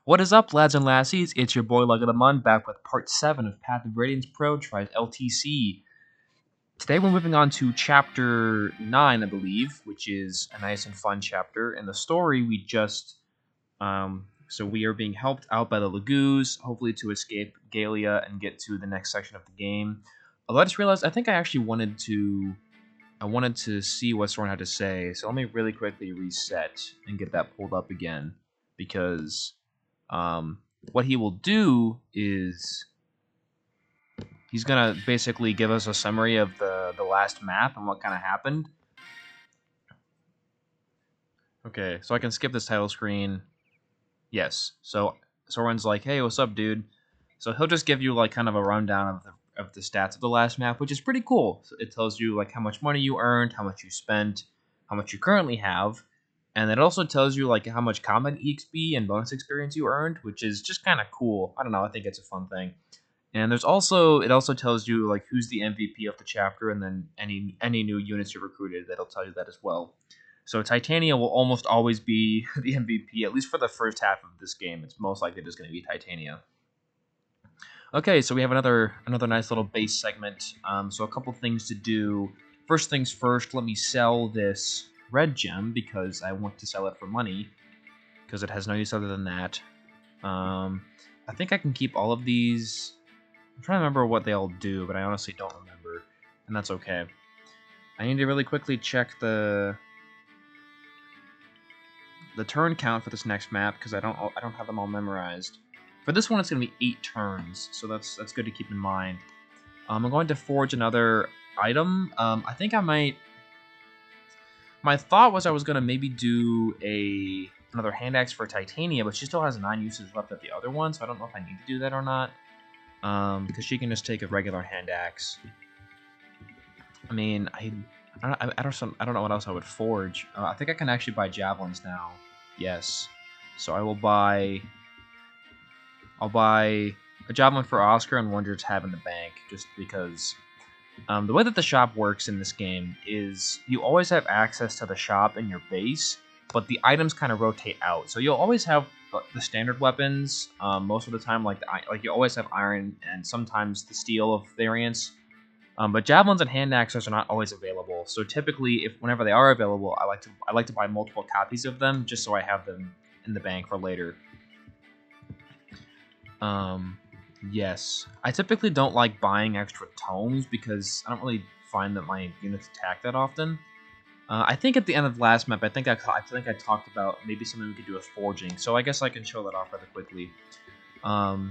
What is up, lads and lassies? It's your boy Laguz back with part 7 of Path of Radiance Pro tries LTC. Today we're moving on to chapter 9, I believe, which is a nice and fun chapter. In the story, so we are being helped out by the Laguz, hopefully to escape Galia and get to the next section of the game. Although I just realized I think I actually wanted to see what Soren had to say, so let me really quickly reset and get that pulled up again, because what he will do is he's gonna basically give us a summary of the last map and what kind of happened. Okay, so I can skip this title screen. Yes, so Soren's like, hey, what's up, dude? So he'll just give you like kind of a rundown of the stats of the last map, which is pretty cool. So it tells you like how much money you earned, how much you spent, how much you currently have, and it also tells you like how much combat EXP and bonus experience you earned, which is just kind of cool. I don't know, I think it's a fun thing. And it also tells you like who's the MVP of the chapter, and then any new units you recruited, that'll tell you that as well. So Titania will almost always be the MVP, at least for the first half of this game. It's most likely just going to be Titania. Okay, so we have another nice little base segment. So a couple things to do. First things first, let me sell this red gem because I want to sell it for money, because it has no use other than that. I think I can keep all of these. I'm trying to remember what they all do, but I honestly don't remember, and that's okay. I need to really quickly check the turn count for this next map because I don't have them all memorized. For this one, it's going to be 8 turns, so that's good to keep in mind. I'm going to forge another item. I think I might. My thought was I was going to maybe do another hand axe for Titania, but she still has 9 uses left of the other one, so I don't know if I need to do that or not. Because she can just take a regular hand axe. I mean, I don't know what else I would forge. I think I can actually buy javelins now. Yes, so I'll buy a javelin for Oscar and one to have in the bank, just because. The way that the shop works in this game is you always have access to the shop in your base, but the items kind of rotate out. So you'll always have the standard weapons most of the time, like you always have iron and sometimes the steel of variants. But javelins and hand axes are not always available. So typically, whenever they are available, I like to buy multiple copies of them just so I have them in the bank for later. Yes, I typically don't like buying extra tomes because I don't really find that my units attack that often. I think at the end of the last map, I think I talked about maybe something we could do with forging, so I guess I can show that off rather quickly.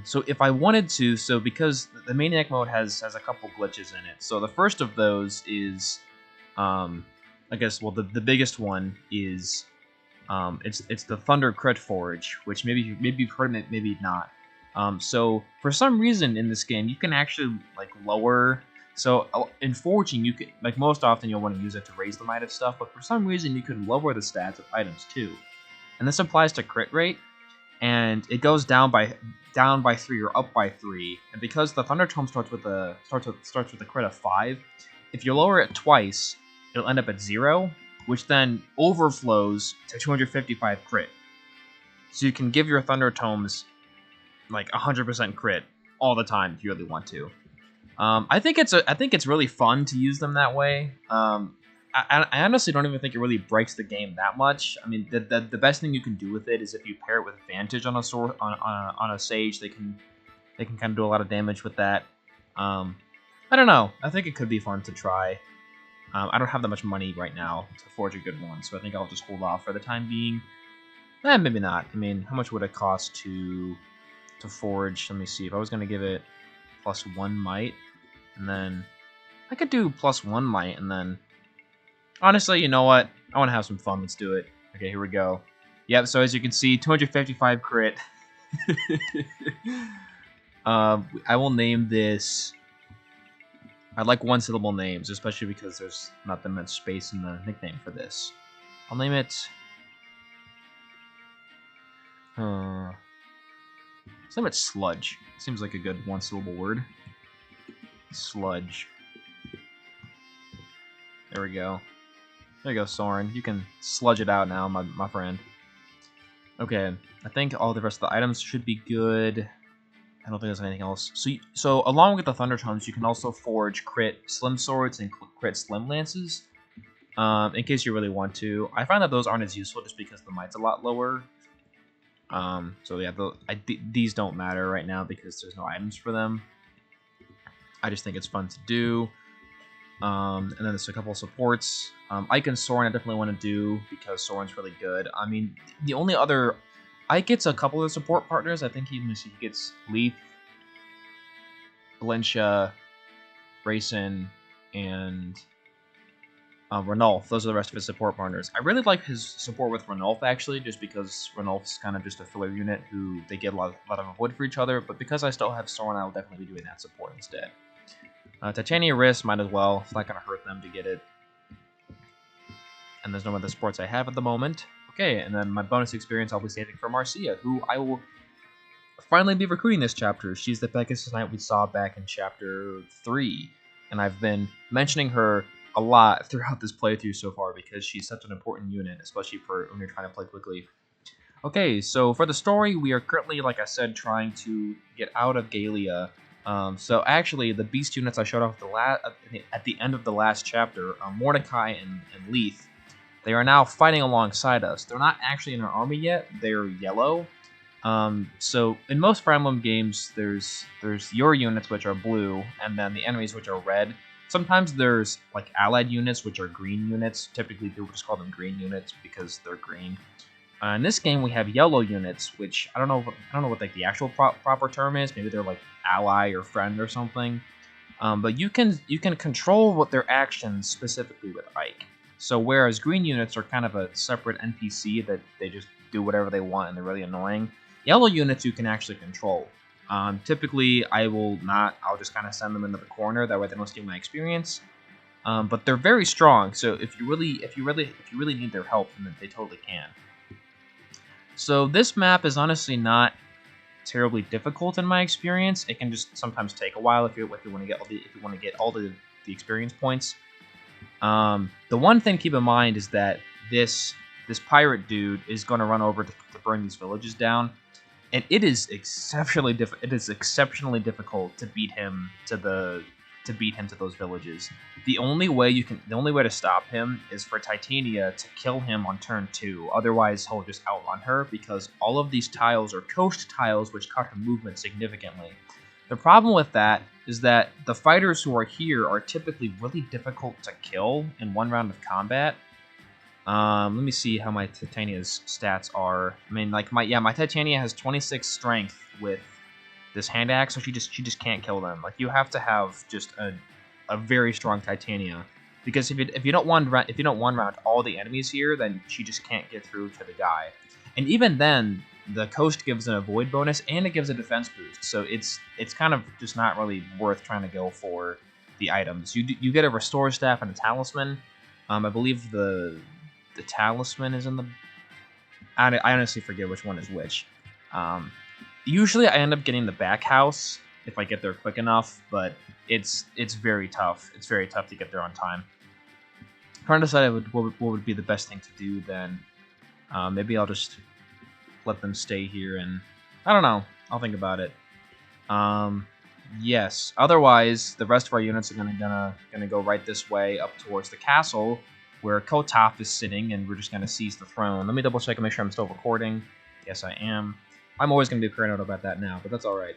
So if I wanted to, because the Maniac mode has a couple glitches in it. So the first of those is, I guess, well, the biggest one is, it's the Thunder Crit Forge, which maybe you've heard of it, maybe not. So for some reason in this game, you can actually like lower. So in forging, you can, like, most often you'll want to use it to raise the might of stuff, but for some reason you can lower the stats of items too, and this applies to crit rate, and it goes down by 3 or up by 3. And because the Thunder Tome starts with a crit of 5, if you lower it twice, it'll end up at 0, which then overflows to 255 crit. So you can give your Thunder Tomes like 100% crit all the time if you really want to. I think it's really fun to use them that way. I honestly don't even think it really breaks the game that much. I mean, the best thing you can do with it is if you pair it with Vantage on a sword on a Sage, they can kind of do a lot of damage with that. I don't know. I think it could be fun to try. I don't have that much money right now to forge a good one, so I think I'll just hold off for the time being. Maybe not. I mean, how much would it cost to forge? Let me see. If I was going to give it +1 might, and then I could do +1 might, and then honestly, you know what? I want to have some fun. Let's do it. Okay, here we go. Yep, so as you can see, 255 crit. I will name this. I like one-syllable names, especially because there's not that much space in the nickname for this. I'll name it. Let's name it Sludge. Seems like a good one-syllable word. Sludge. There we go. There you go, Soren. You can sludge it out now, my friend. Okay, I think all the rest of the items should be good. I don't think there's anything else. So along with the Thunder Tomes, you can also forge crit Slim Swords and crit Slim Lances, in case you really want to. I find that those aren't as useful just because the might's a lot lower. So yeah, these don't matter right now because there's no items for them. I just think it's fun to do. And then there's a couple of supports. Ike and Soren I definitely want to do because Soren's really good. I mean, the only other... Ike gets a couple of support partners. I think he gets Leaf, Valencia, Grayson, and Ranulf. Those are the rest of his support partners. I really like his support with Ranulf, actually, just because Ranulf's kind of just a filler unit who they get a lot of wood for each other. But because I still have Soren, I'll definitely be doing that support instead. Titania Wrist might as well. It's not going to hurt them to get it. And there's no other sports I have at the moment. Okay, and then my bonus experience I'll be saving for Marcia, who I will finally be recruiting this chapter. She's the Pegasus Knight we saw back in Chapter 3. And I've been mentioning her a lot throughout this playthrough so far because she's such an important unit, especially for when you're trying to play quickly. Okay, so for the story, we are currently, like I said, trying to get out of Galia. So actually, the beast units I showed off at the end of the last chapter, Mordecai and Leith, they are now fighting alongside us. They're not actually in our army yet. They're yellow. So in most Fire Emblem games, there's your units, which are blue, and then the enemies, which are red. Sometimes there's like allied units, which are green units. Typically, people just call them green units because they're green. In this game, we have yellow units, which I don't know what like the actual proper term is. Maybe they're like ally or friend or something. But you can control what their actions specifically with Ike. So whereas green units are kind of a separate NPC that they just do whatever they want and they're really annoying, yellow units you can actually control. Typically, I'll just kind of send them into the corner. That way they don't steal my experience. But they're very strong. So if you really need their help, then they totally can. So this map is honestly not terribly difficult in my experience. It can just sometimes take a while if you want to get all the experience points. The one thing to keep in mind is that this pirate dude is going to run over to burn these villages down, and it is exceptionally difficult to beat him to those villages. The only way to stop him is for Titania to kill him on turn 2. Otherwise, he'll just outrun her because all of these tiles are coast tiles, which cut her movement significantly. The problem with that is that the fighters who are here are typically really difficult to kill in one round of combat. Let me see how my Titania's stats are. I mean, like my Titania has 26 strength with this hand axe, so she just can't kill them. Like you have to have just a very strong Titania, because if you don't one round all the enemies here, then she just can't get through to the guy. And even then, the coast gives an avoid bonus and it gives a defense boost, so it's kind of just not really worth trying to go for the items. You get a restore staff and a talisman. I believe the talisman is in the... I honestly forget which one is which. Usually I end up getting the back house if I get there quick enough, but it's very tough. It's very tough to get there on time. I'm trying to decide what would be the best thing to do then. Maybe I'll just let them stay here, and I don't know. I'll think about it. Yes. Otherwise, the rest of our units are gonna go right this way up towards the castle, where Kotaf is sitting, and we're just gonna seize the throne. Let me double check and make sure I'm still recording. Yes, I am. I'm always gonna be paranoid about that now, but that's all right.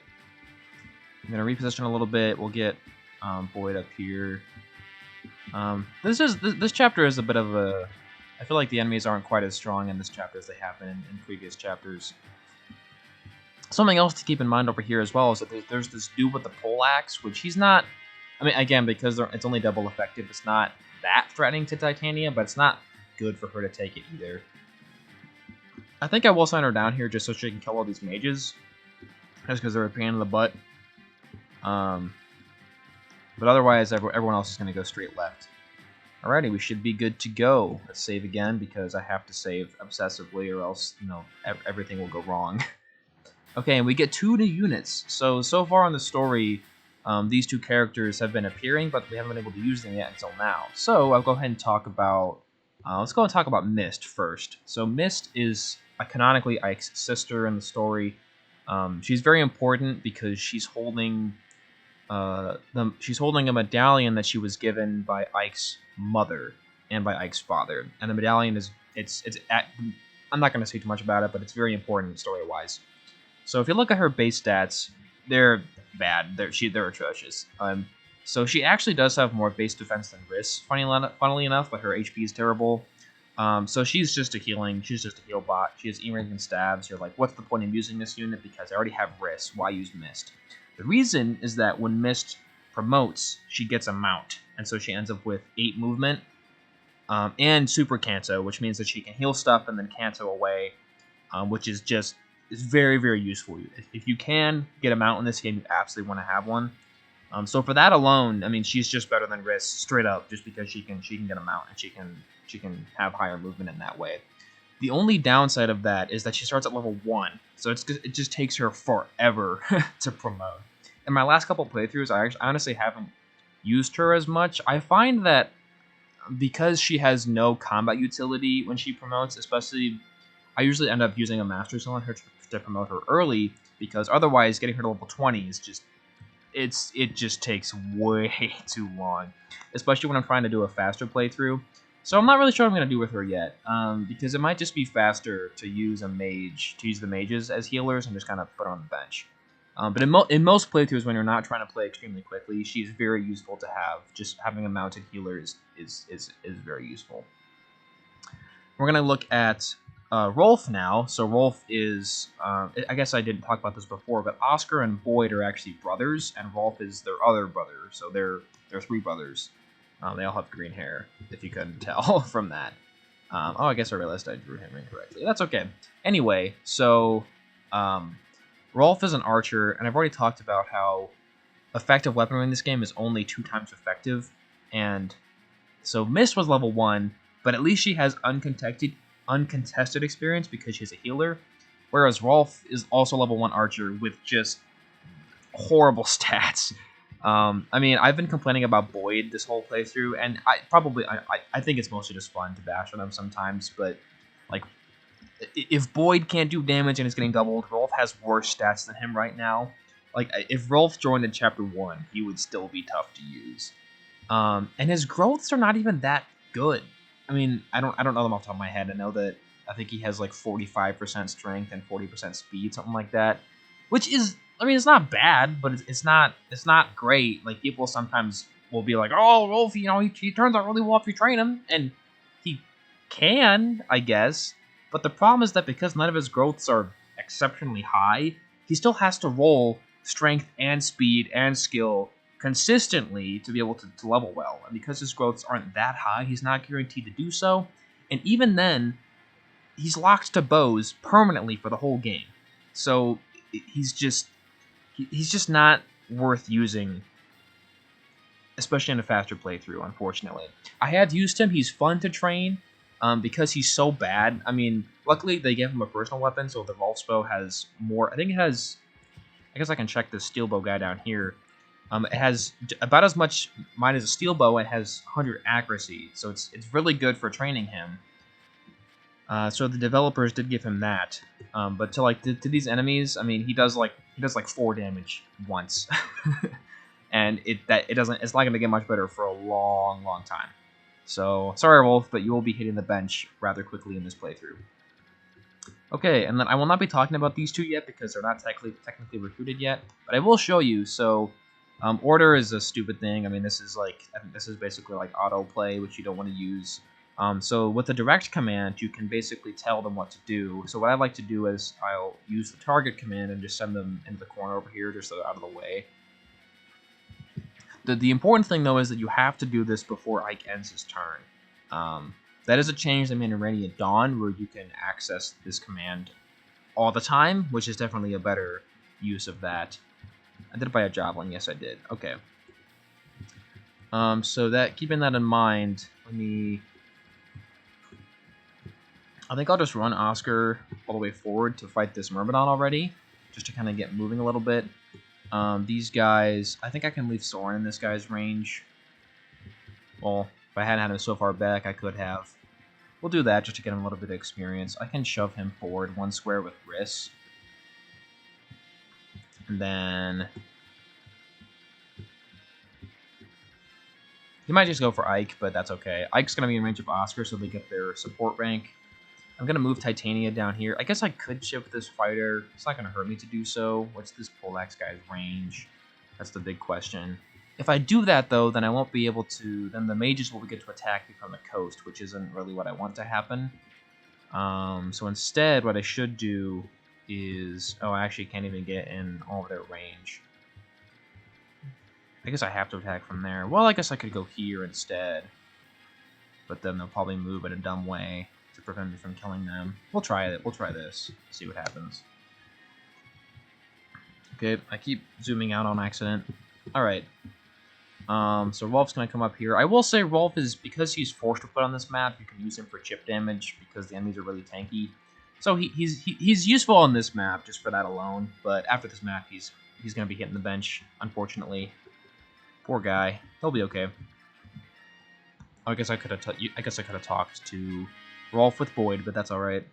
I'm gonna reposition a little bit. We'll get Boyd up here. This chapter is a bit of a... I feel like the enemies aren't quite as strong in this chapter as they have been in previous chapters. Something else to keep in mind over here as well is that there's this dude with the poleaxe, which he's not... I mean, again, because it's only double effective, it's not that threatening to Titania, but it's not good for her to take it either. I think I will send her down here just so she can kill all these mages, just because they're a pain in the butt. But otherwise, everyone else is going to go straight left. Alrighty, we should be good to go. Let's save again, because I have to save obsessively, or else, everything will go wrong. Okay, and we get 2 new units. So far in the story, these 2 characters have been appearing, but we haven't been able to use them yet until now. So I'll go ahead and talk about... let's go and talk about Mist first. So Mist is canonically Ike's sister in the story. She's very important because she's holding a medallion that she was given by Ike's mother and by Ike's father, and the medallion is I'm not going to say too much about it, but it's very important story wise. So if you look at her base stats, they're bad. They're atrocious. So she actually does have more base defense than Riss, funnily enough, but her HP is terrible. So she's just a heal bot. She has E-Ring and stabs. You're like, what's the point of using this unit? Because I already have Riss. Why use Mist? The reason is that when Mist promotes, she gets a mount, and so she ends up with 8 movement and Super Canto, which means that she can heal stuff and then Canto away, which is very, very useful. If you can get a mount in this game, you absolutely want to have one. So for that alone, I mean, she's just better than Riss straight up, just because she can get a mount and she can have higher movement in that way. The only downside of that is that she starts at level 1, so it just takes her forever to promote. In my last couple playthroughs, I honestly haven't used her as much. I find that because she has no combat utility when she promotes, especially, I usually end up using a Master Seal on her to promote her early, because otherwise getting her to level 20 is just it just takes way too long, especially when I'm trying to do a faster playthrough. So I'm not really sure what I'm going to do with her yet, because it might just be faster to use the mages as healers and just kind of put her on the bench. But in most playthroughs, when you're not trying to play extremely quickly, she's very useful to have. Just having a mounted healer is very useful. We're going to look at Rolf now. So Rolf is, I guess I didn't talk about this before, but Oscar and Boyd are actually brothers, and Rolf is their other brother. So they're 3 brothers. They all have green hair, if you couldn't tell from that. Oh, I guess I realized I drew him incorrectly. That's okay. Anyway, so Rolf is an archer, and I've already talked about how effective weaponry in this game is only 2 times effective. And so Mist was level 1, but at least she has uncontested experience because she's a healer, whereas Rolf is also level 1 archer with just horrible stats. I mean, I've been complaining about Boyd this whole playthrough, and I think it's mostly just fun to bash on him sometimes, but like, if Boyd can't do damage and is getting doubled, Rolf has worse stats than him right now. Like, if Rolf joined in Chapter 1, he would still be tough to use. And his growths are not even that good. I mean, I don't know them off the top of my head. I think he has like 45% strength and 40% speed, something like that. Which is, I mean, it's not bad, but it's not great. Like, people sometimes will be like, oh, Rolf, he turns out really well if you train him. And he can, I guess. But the problem is that because none of his growths are exceptionally high, he still has to roll strength and speed and skill consistently to be able to level well. And because his growths aren't that high, he's not guaranteed to do so. And even then, he's locked to bows permanently for the whole game. So he's just not worth using, especially in a faster playthrough, unfortunately. I have used him. He's fun to train. Because he's so bad. I mean, luckily they gave him a personal weapon, so the Rolf's bow has more. I think it has. I guess I can check the steel bow guy down here. It has about as much mine as a steel bow. It has 100 accuracy, so it's really good for training him. So the developers did give him that. But to these enemies, I mean, he does like 4 damage once, and it's not going to get much better for a long, long time. So, sorry, Wolf, but you will be hitting the bench rather quickly in this playthrough. Okay, and then I will not be talking about these 2 yet because they're not technically recruited yet, but I will show you. So, order is a stupid thing. I mean, this is basically like autoplay, which you don't want to use. So with the direct command, you can basically tell them what to do. So what I like to do is I'll use the target command and just send them into the corner over here, just so they're out of the way. The important thing, though, is that you have to do this before Ike ends his turn. That is a change they made in Radiant Dawn, where you can access this command all the time, which is definitely a better use of that. I did it by a javelin. Yes, I did. Okay. So keeping that in mind, I think I'll just run Oscar all the way forward to fight this Myrmidon already, just to kind of get moving a little bit. These guys, I think I can leave Soren in this guy's range. Well, if I hadn't had him so far back, I could have. We'll do that just to get him a little bit of experience. I can shove him forward 1 square with Riss. And then he might just go for Ike, but that's okay. Ike's going to be in range of Oscar, so they get their support rank. I'm going to move Titania down here. I guess I could ship this fighter. It's not going to hurt me to do so. What's this Polax guy's range? That's the big question. If I do that, though, then I won't be able to... Then the mages will get to attack me from the coast, which isn't really what I want to happen. So instead, what I should do is... Oh, I actually can't even get in all of their range. I guess I have to attack from there. Well, I guess I could go here instead. But then they'll probably move in a dumb way to prevent me from killing them. We'll try it. We'll try this. See what happens. Okay, I keep zooming out on accident. Alright. So Rolf's going to come up here. I will say Rolf is, because he's forced to put on this map, you can use him for chip damage because the enemies are really tanky. So he's useful on this map just for that alone, but after this map he's going to be hitting the bench, unfortunately. Poor guy. He'll be okay. I guess I could have talked to Rolf with Boyd, but that's all right.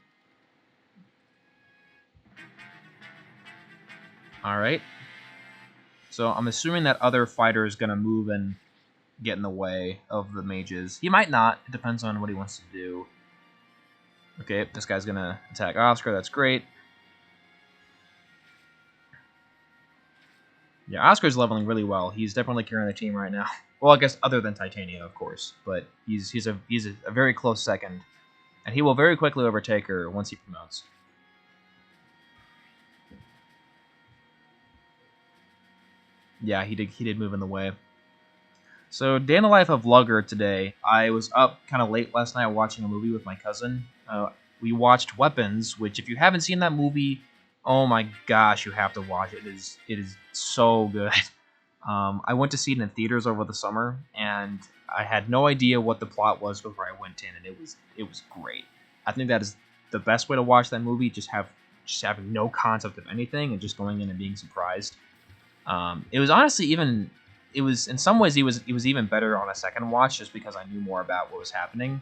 All right. So I'm assuming that other fighter is going to move and get in the way of the mages. He might not. It depends on what he wants to do. Okay, this guy's going to attack Oscar. That's great. Yeah, Oscar's leveling really well. He's definitely carrying the team right now. Well, I guess other than Titania, of course. But he's a very close second. And he will very quickly overtake her once he promotes. Yeah, he did move in the way. So, day in the life of Lugger today. I was up kind of late last night watching a movie with my cousin. We watched Weapons, which if you haven't seen that movie, oh my gosh, you have to watch it. It is so good. I went to see it in theaters over the summer, and I had no idea what the plot was before I went in, and it was great. I think that is the best way to watch that movie. Just having no concept of anything and just going in and being surprised. It was honestly even. It was in some ways it was even better on a second watch just because I knew more about what was happening.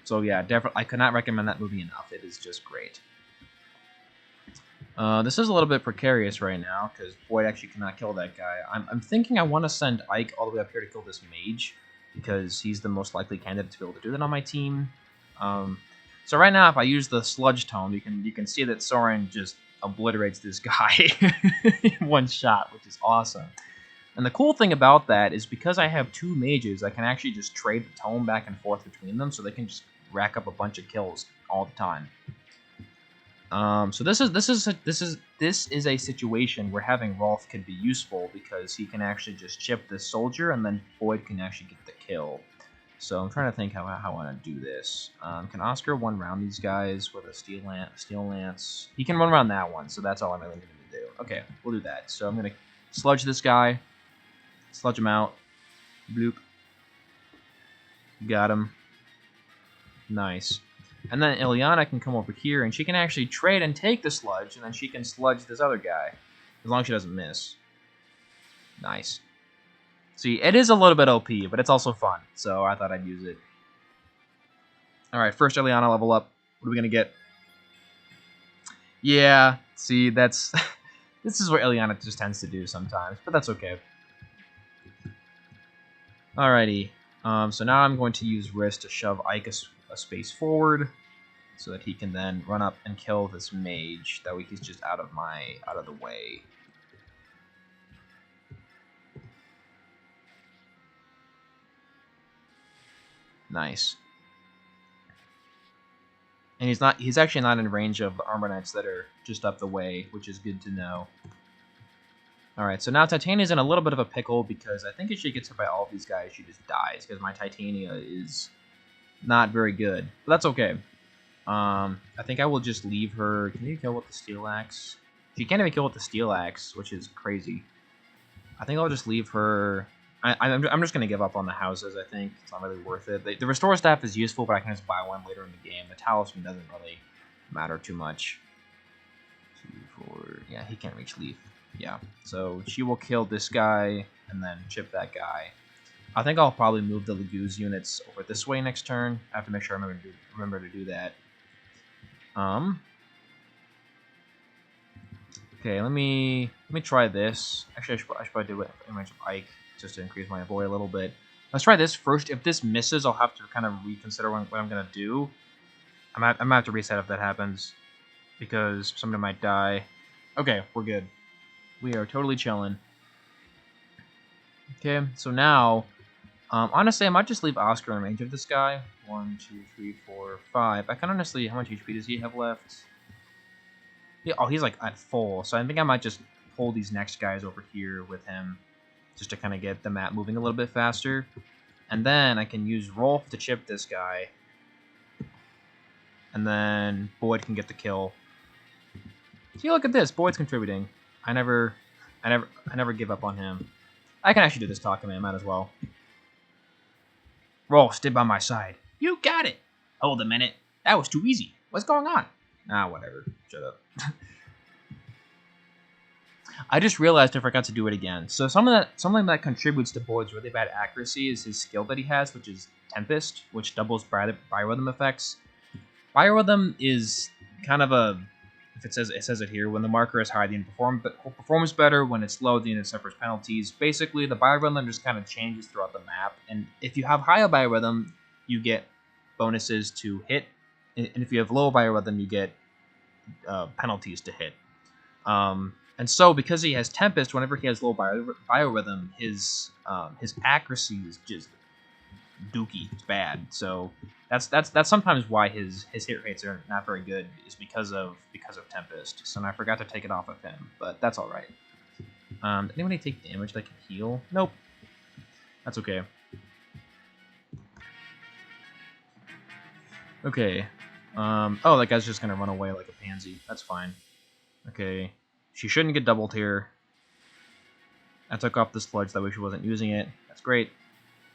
So yeah, definitely I could not recommend that movie enough. It is just great. This is a little bit precarious right now because Boyd actually cannot kill that guy. I'm thinking I want to send Ike all the way up here to kill this mage because he's the most likely candidate to be able to do that on my team. So right now, if I use the sludge tome, you can see that Soren just obliterates this guy in one shot, which is awesome. And the cool thing about that is because I have 2 mages, I can actually just trade the tome back and forth between them, so they can just rack up a bunch of kills all the time. So this is a situation where having Rolf can be useful because he can actually just chip this soldier, and then Boyd can actually get the kill. So I'm trying to think how I want to do this. Can Oscar one-round these guys with a steel lance? He can run-round that one, so that's all I'm really going to do. Okay, we'll do that. So I'm going to sludge this guy. Sludge him out. Bloop. Got him. Nice. And then Ileana can come over here, and she can actually trade and take the sludge, and then she can sludge this other guy. As long as she doesn't miss. Nice. See, it is a little bit OP, but it's also fun, so I thought I'd use it. Alright, first Ileana level up. What are we going to get? Yeah, see, that's... this is what Ileana just tends to do sometimes, but that's okay. Alrighty, so now I'm going to use Wrist to shove Ike a space forward, so that he can then run up and kill this mage. That way he's just out of the way. Nice. And he's actually not in range of the armor knights that are just up the way, which is good to know. Alright, so now Titania's in a little bit of a pickle because I think if she gets hit by all of these guys, she just dies because my Titania is not very good. But that's okay. I think I will just leave her. Can you kill with the steel axe? She can't even kill with the steel axe, which is crazy. I think I'll just leave her. I'm just going to give up on the houses, I think. It's not really worth it. The restore staff is useful, but I can just buy one later in the game. The talisman doesn't really matter too much. 2, 4... Yeah, he can't reach Leaf. Yeah, so she will kill this guy and then chip that guy. I think I'll probably move the Laguz units over this way next turn. I have to make sure I remember to do that. Okay, let me try this. Actually, I should probably do it in range of Ike just to increase my avoid a little bit. Let's try this first. If this misses, I'll have to kind of reconsider what I'm gonna do. I'm gonna have to reset if that happens because somebody might die. Okay, we're good. We are totally chilling. Okay, so now, honestly, I might just leave Oscar in range of this guy. 1, 2, 3, 4, 5. I can honestly, how much HP does he have left? Yeah, oh, he's like at full, so I think I might just pull these next guys over here with him just to kind of get the map moving a little bit faster. And then I can use Rolf to chip this guy. And then Boyd can get the kill. See, look at this. Boyd's contributing. I never give up on him. I can actually do this talk command, might as well. Rolf, stay by my side. You got it. Hold a minute. That was too easy. What's going on? Ah, whatever. Shut up. I just realized I forgot to do it again. So something that contributes to Boyd's really bad accuracy is his skill that he has, which is Tempest, which doubles biorhythm effects. Biorhythm is kind of a, if it says it here, when the marker is high, the unit performs better. When it's low, the unit suffers penalties. Basically, the biorhythm just kind of changes throughout the map, and if you have higher biorhythm, you get bonuses to hit, and if you have low biorhythm, you get penalties to hit. And so, because he has Tempest, whenever he has low biorhythm, his accuracy is just dookie. It's bad. So that's sometimes why his hit rates are not very good, is because of Tempest. So I forgot to take it off of him, but that's all right. Did anybody take damage that can heal? Nope. That's okay. Okay. Oh, that guy's just gonna run away like a pansy. That's fine. Okay. She shouldn't get doubled here. I took off the sludge, that way she wasn't using it. That's great.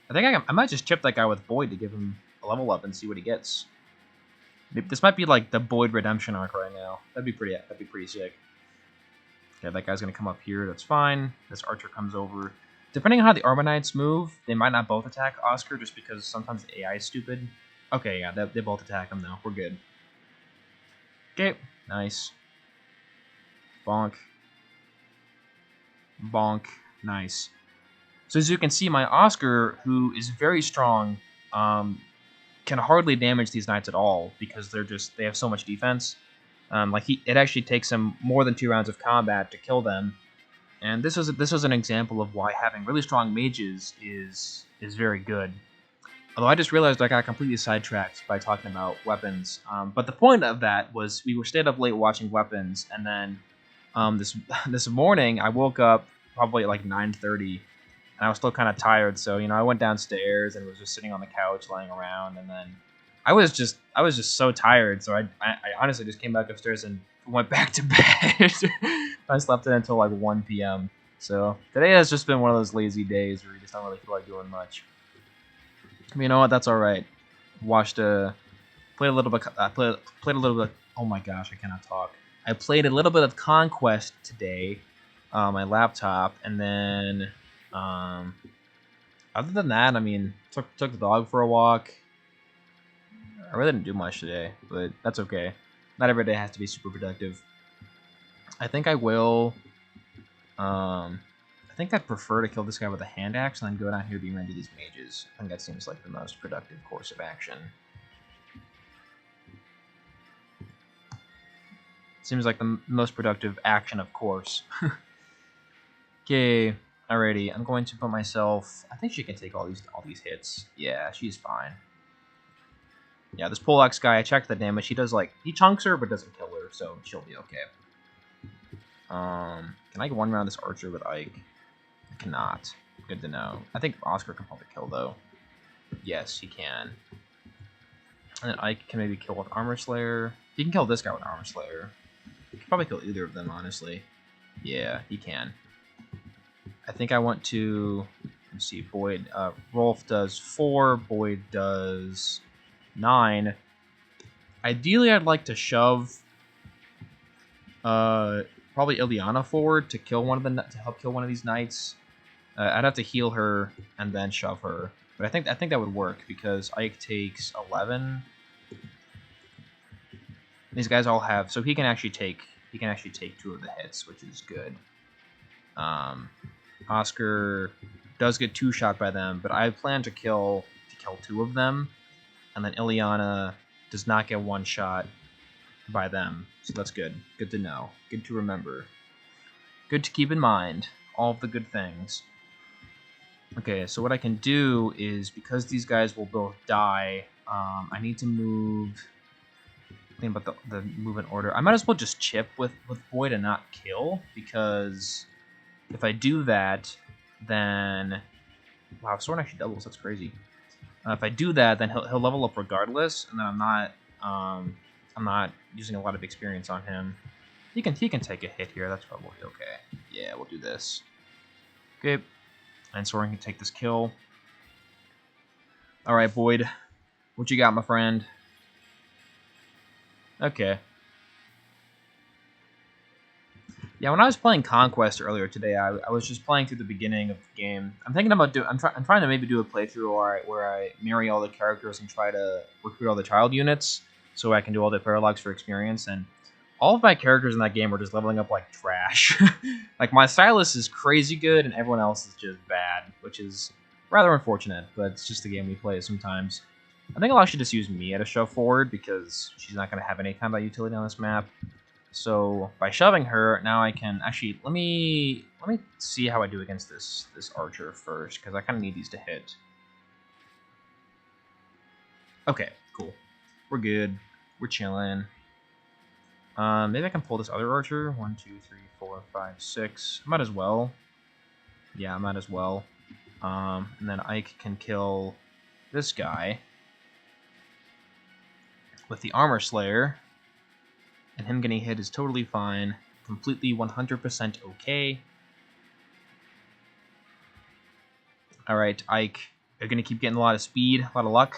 I think I might just chip that guy with Boyd to give him a level up and see what he gets. This might be like the Boyd redemption arc right now. That'd be pretty sick. Okay, that guy's gonna come up here. That's fine. This archer comes over. Depending on how the Armanites move, they might not both attack Oscar just because sometimes the AI is stupid. Okay, yeah, they both attack him though. We're good. Okay, nice. Bonk. Bonk. Nice. So as you can see, my Oscar, who is very strong, can hardly damage these knights at all because they have so much defense. It actually takes him more than 2 rounds of combat to kill them. And this is an example of why having really strong mages is very good. Although I just realized I got completely sidetracked by talking about weapons. But the point of that was we were stayed up late watching weapons, and then this morning I woke up probably at like 9:30, and I was still kind of tired. So I went downstairs and was just sitting on the couch, laying around, and then I was just so tired. So I honestly just came back upstairs and went back to bed. I slept in until like 1 p.m. So today has just been one of those lazy days where you just don't really feel like doing much. But you know what? That's all right. Played a little bit. Played a little bit. Oh my gosh, I cannot talk. I played a little bit of Conquest today on my laptop, and then other than that, I mean, took the dog for a walk. I really didn't do much today, but that's okay. Not every day has to be super productive. I think I will. I think I'd prefer to kill this guy with a hand axe and then go down here to be range of these mages. I think that seems like the most productive course of action. Seems like the most productive action, of course. Okay, alrighty. I'm going to put myself. I think she can take all these hits. Yeah, she's fine. Yeah, this Poleaxe guy. I checked the damage. He chunks her, but doesn't kill her, so she'll be okay. Can I one round this archer with Ike? I cannot. Good to know. I think Oscar can probably kill though. Yes, he can. And then Ike can maybe kill with Armor Slayer. He can kill this guy with Armor Slayer. He can probably kill either of them, honestly. Yeah, he can. I think I want to... Let's see, Boyd... Rolf does 4, Boyd does 9. Ideally, I'd like to shove... probably Ileana forward to help kill one of these knights. I'd have to heal her and then shove her. But I think that would work because Ike takes 11. These guys all have, so he can actually take 2 of the hits, which is good. Oscar does get 2-shot by them, but I plan to kill 2 of them, and then Ileana does not get 1 shot by them. So that's good. Good to know. Good to remember. Good to keep in mind. All of the good things. Okay, so what I can do is, because these guys will both die, I need to move. Think about the movement order. I might as well just chip with Void and not kill, because if I do that, then wow, Sword actually doubles. That's crazy. If I do that, then he'll level up regardless, and then I'm not using a lot of experience on him. He can take a hit here. That's probably okay. Yeah, we'll do this. Okay, and Soren can take this kill. All right, Void, what you got, my friend? Okay. Yeah, when I was playing Conquest earlier today, I was just playing through the beginning of the game. I'm thinking about I'm trying to maybe do a playthrough where I marry all the characters and try to recruit all the child units so I can do all the paralogs for experience. And all of my characters in that game were just leveling up like trash. Like, my stylist is crazy good and everyone else is just bad, which is rather unfortunate, but it's just the game we play sometimes. I think I'll actually just use Mia to shove forward because she's not going to have any combat utility on this map. So by shoving her, now I can actually let me see how I do against this archer first, because I kind of need these to hit. Okay, cool. We're good. We're chilling. Maybe I can pull this other archer. 1, 2, 3, 4, 5, 6. Might as well. Yeah, I might as well. And then Ike can kill this guy with the Armor Slayer. And him getting hit is totally fine. Completely 100% okay. Alright, Ike. You're going to keep getting a lot of speed, a lot of luck.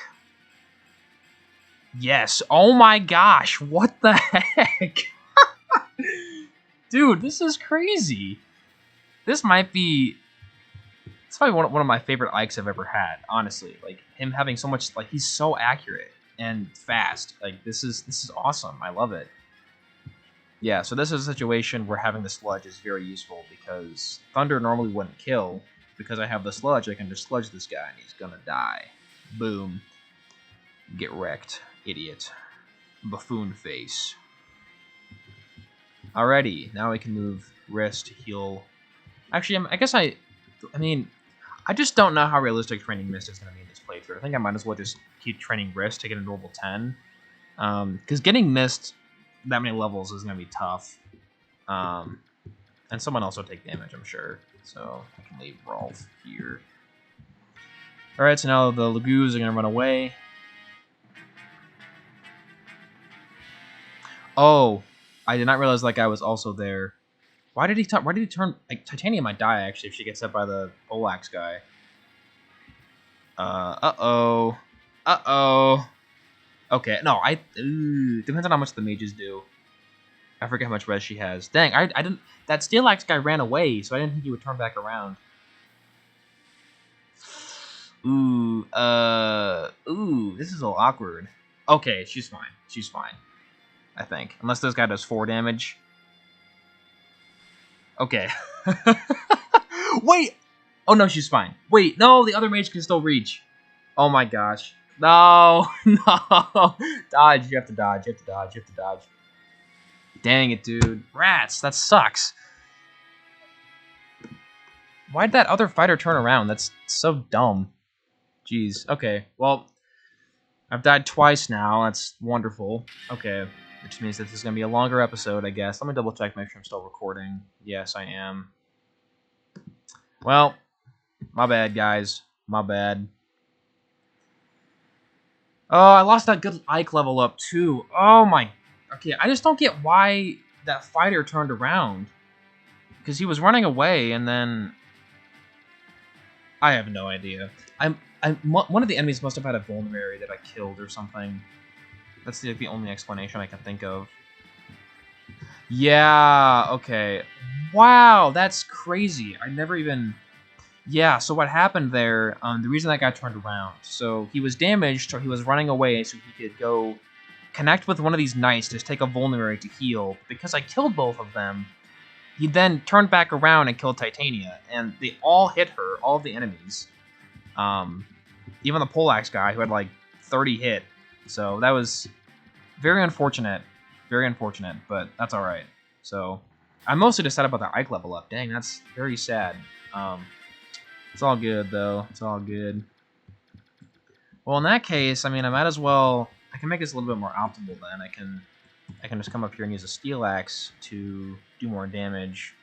Yes. Oh my gosh. What the heck? Dude, this is crazy. This might be... It's probably one of my favorite Ikes I've ever had, honestly. Like, him having so much... Like, he's so accurate and fast. Like, this is awesome. I love it. Yeah, so this is a situation where having the sludge is very useful, because Thunder normally wouldn't kill. Because I have the sludge, I can just sludge this guy and he's gonna die. Boom. Get wrecked, idiot. Buffoon face. Alrighty, now I can move wrist to heal. Actually, I mean, I just don't know how realistic training Mist is gonna be in this playthrough. I think I might as well just keep training wrist to get a normal 10. Because getting Mist that many levels is going to be tough. And someone else will take damage, I'm sure. So I can leave Rolf here. Alright, so now the Laguz are going to run away. Oh, I did not realize that guy was also there. Why did he turn... Like, Titania might die, actually, if she gets hit by the Olax guy. Uh-oh. Uh-oh. Okay, no, depends on how much the mages do. I forget how much res she has. Dang, I didn't... That Steelax guy ran away, so I didn't think he would turn back around. Ooh, this is a little awkward. Okay, she's fine. She's fine. I think. Unless this guy does 4 damage. Okay. Wait! Oh, no, she's fine. Wait, no, the other mage can still reach. Oh my gosh. No, no. Dodge, you have to dodge, you have to dodge, you have to dodge. Dang it, dude. Rats, that sucks. Why'd that other fighter turn around? That's so dumb. Jeez, okay. Well, I've died twice now. That's wonderful. Okay, which means that this is going to be a longer episode, I guess. Let me double check, make sure I'm still recording. Yes, I am. Well, my bad, guys. My bad. Oh, I lost that good Ike level up, too. Oh, my... Okay, I just don't get why that fighter turned around. Because he was running away, and then... I have no idea. One of the enemies must have had a vulnerary that I killed or something. That's the only explanation I can think of. Yeah, okay. Wow, that's crazy. I never even... Yeah, so what happened there, the reason that guy turned around, so he was damaged, so he was running away so he could go connect with one of these knights to take a vulnerary to heal. Because I killed both of them, he then turned back around and killed Titania, and they all hit her, all of the enemies. Um, Even the poleaxe guy who had like 30 hit. So that was very unfortunate. Very unfortunate, but that's alright. So I'm mostly just sad about the Ike level up. Dang, that's very sad. It's all good, though. It's all good. Well, in that case, I mean, I might as well... I can make this a little bit more optimal, then. I can just come up here and use a steel axe to do more damage.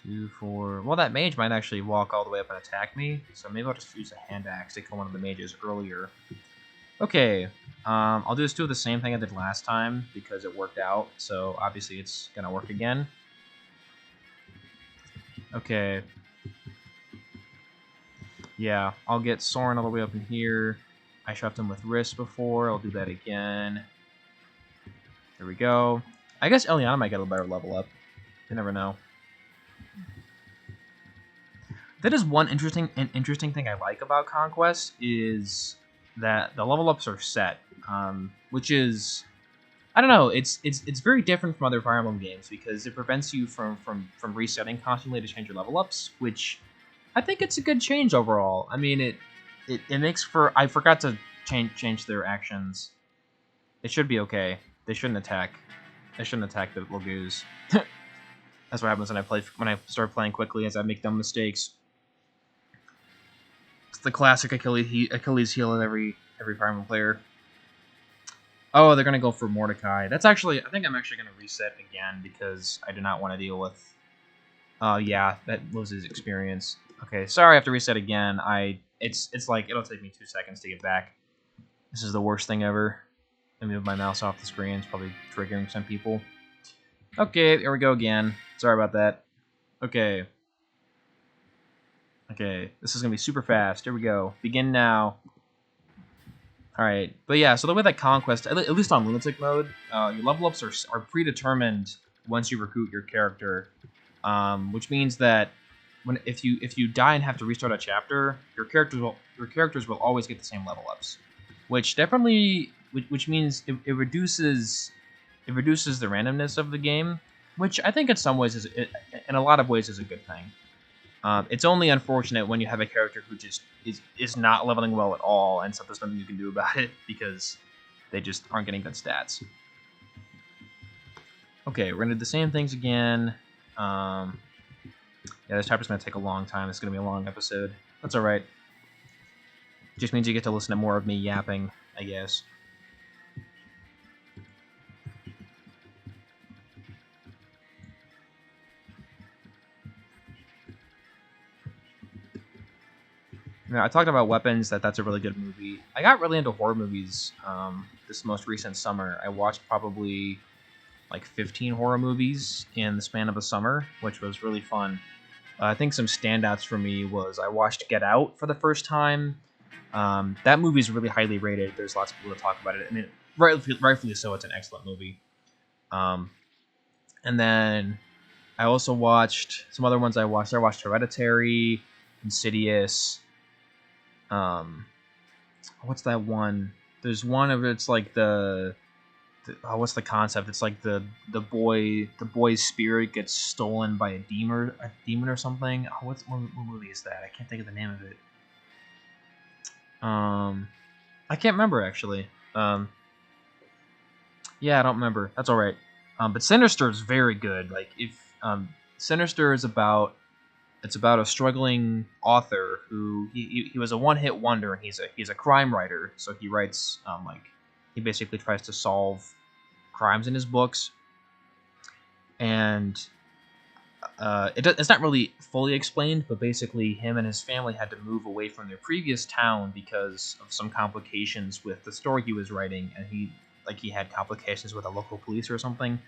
2, 4... Well, that mage might actually walk all the way up and attack me, so maybe I'll just use a hand axe to kill one of the mages earlier. Okay, I'll just do the same thing I did last time, because it worked out, so obviously it's gonna work again. Okay. Yeah, I'll get Soren all the way up in here. I shoved him with wrist before. I'll do that again. There we go. I guess Eliana might get a better level up. You never know. That is one interesting thing I like about Conquest is that the level ups are set, which is, I don't know, it's very different from other Fire Emblem games because it prevents you from resetting constantly to change your level ups, which I think it's a good change overall. I mean, it makes for... I forgot to change their actions. It should be okay. They shouldn't attack. They shouldn't attack the Laguz. That's what happens when I start playing quickly, as I make dumb mistakes. It's the classic Achilles heel of every Fire Emblem player. Oh, they're gonna go for Mordecai. That's actually... I think I'm actually gonna reset again because I do not want to deal with... yeah, that loses experience. Okay, sorry I have to reset again. It's like, it'll take me 2 seconds to get back. This is the worst thing ever. I move my mouse off the screen. It's probably triggering some people. Okay, here we go again. Sorry about that. Okay. Okay, this is going to be super fast. Here we go. Begin now. Alright, but yeah, so the way that Conquest, at least on Lunatic mode, your level ups are predetermined once you recruit your character. Which means that if you die and have to restart a chapter, your characters will always get the same level ups, which means it reduces the randomness of the game, which I think in some ways in a lot of ways is a good thing. It's only unfortunate when you have a character who just is not leveling well at all, and so there's nothing you can do about it because they just aren't getting good stats. Okay, we're gonna do the same things again. Yeah, this chapter's going to take a long time. It's going to be a long episode. That's alright. Just means you get to listen to more of me yapping, I guess. You know, I talked about Weapons, that's a really good movie. I got really into horror movies this most recent summer. I watched probably like 15 horror movies in the span of a summer, which was really fun. I think some standouts for me was I watched Get Out for the first time. That movie is really highly rated. There's lots of people that talk about it. I mean, rightfully so. It's an excellent movie. And then I also watched some other ones. I watched Hereditary, Insidious. What's that one? There's one of it's like what's the concept? It's like the boy's spirit gets stolen by a demon or something. Oh, what movie is that? I can't think of the name of it. I can't remember actually. Yeah, I don't remember. That's all right. But Sinister is very good. Like if Sinister is about a struggling author who he was a one-hit wonder, and he's a crime writer. So he writes he basically tries to solve crimes in his books, and it's not really fully explained, but basically him and his family had to move away from their previous town because of some complications with the story he was writing, and he had complications with the local police or something.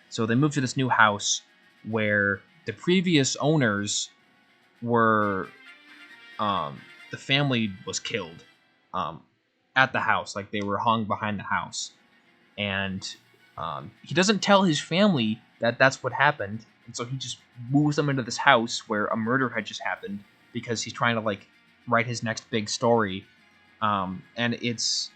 So they moved to this new house where the previous owners were the family was killed at the house, like they were hung behind the house, and he doesn't tell his family that that's what happened, and so he just moves them into this house where a murder had just happened, because he's trying to like write his next big story. And it's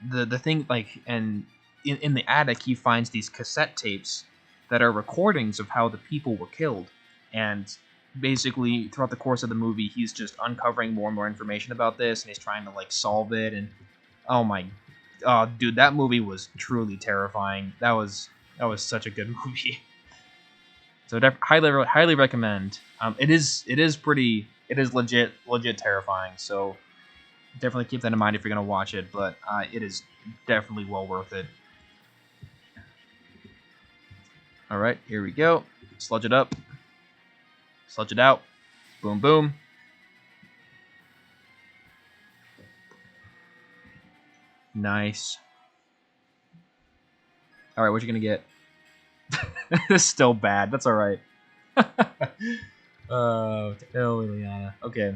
the thing like, and in the attic he finds these cassette tapes that are recordings of how the people were killed, and basically throughout the course of the movie he's just uncovering more and more information about this, and he's trying to like solve it. And oh my, dude, that movie was truly terrifying. That was such a good movie. So highly recommend. It is legit terrifying. So definitely keep that in mind if you're gonna watch it. But it is definitely well worth it. All right, here we go. Sludge it up. Sludge it out. Boom, boom. Nice. All right, what you gonna get? This is still bad. That's all right. Oh, Liliana. Okay.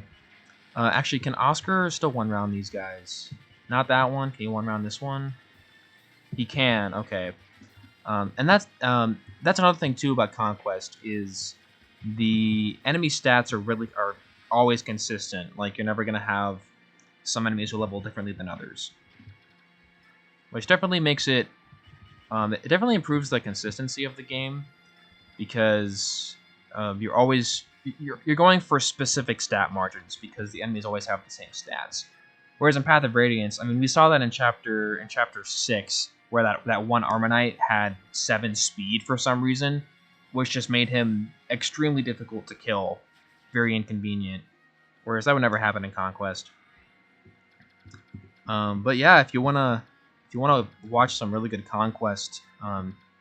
Actually, can Oscar still one round these guys? Not that one. Can he one round this one? He can. Okay. And that's another thing too about Conquest is the enemy stats are always consistent. Like, you're never gonna have some enemies who level differently than others, which definitely makes it. It definitely improves the consistency of the game, because you're going for specific stat margins because the enemies always have the same stats. Whereas in Path of Radiance, I mean, we saw that in chapter 6, where that one Armonite had 7 speed for some reason, which just made him extremely difficult to kill, very inconvenient. Whereas that would never happen in Conquest. But yeah, if you wanna watch some really good Conquest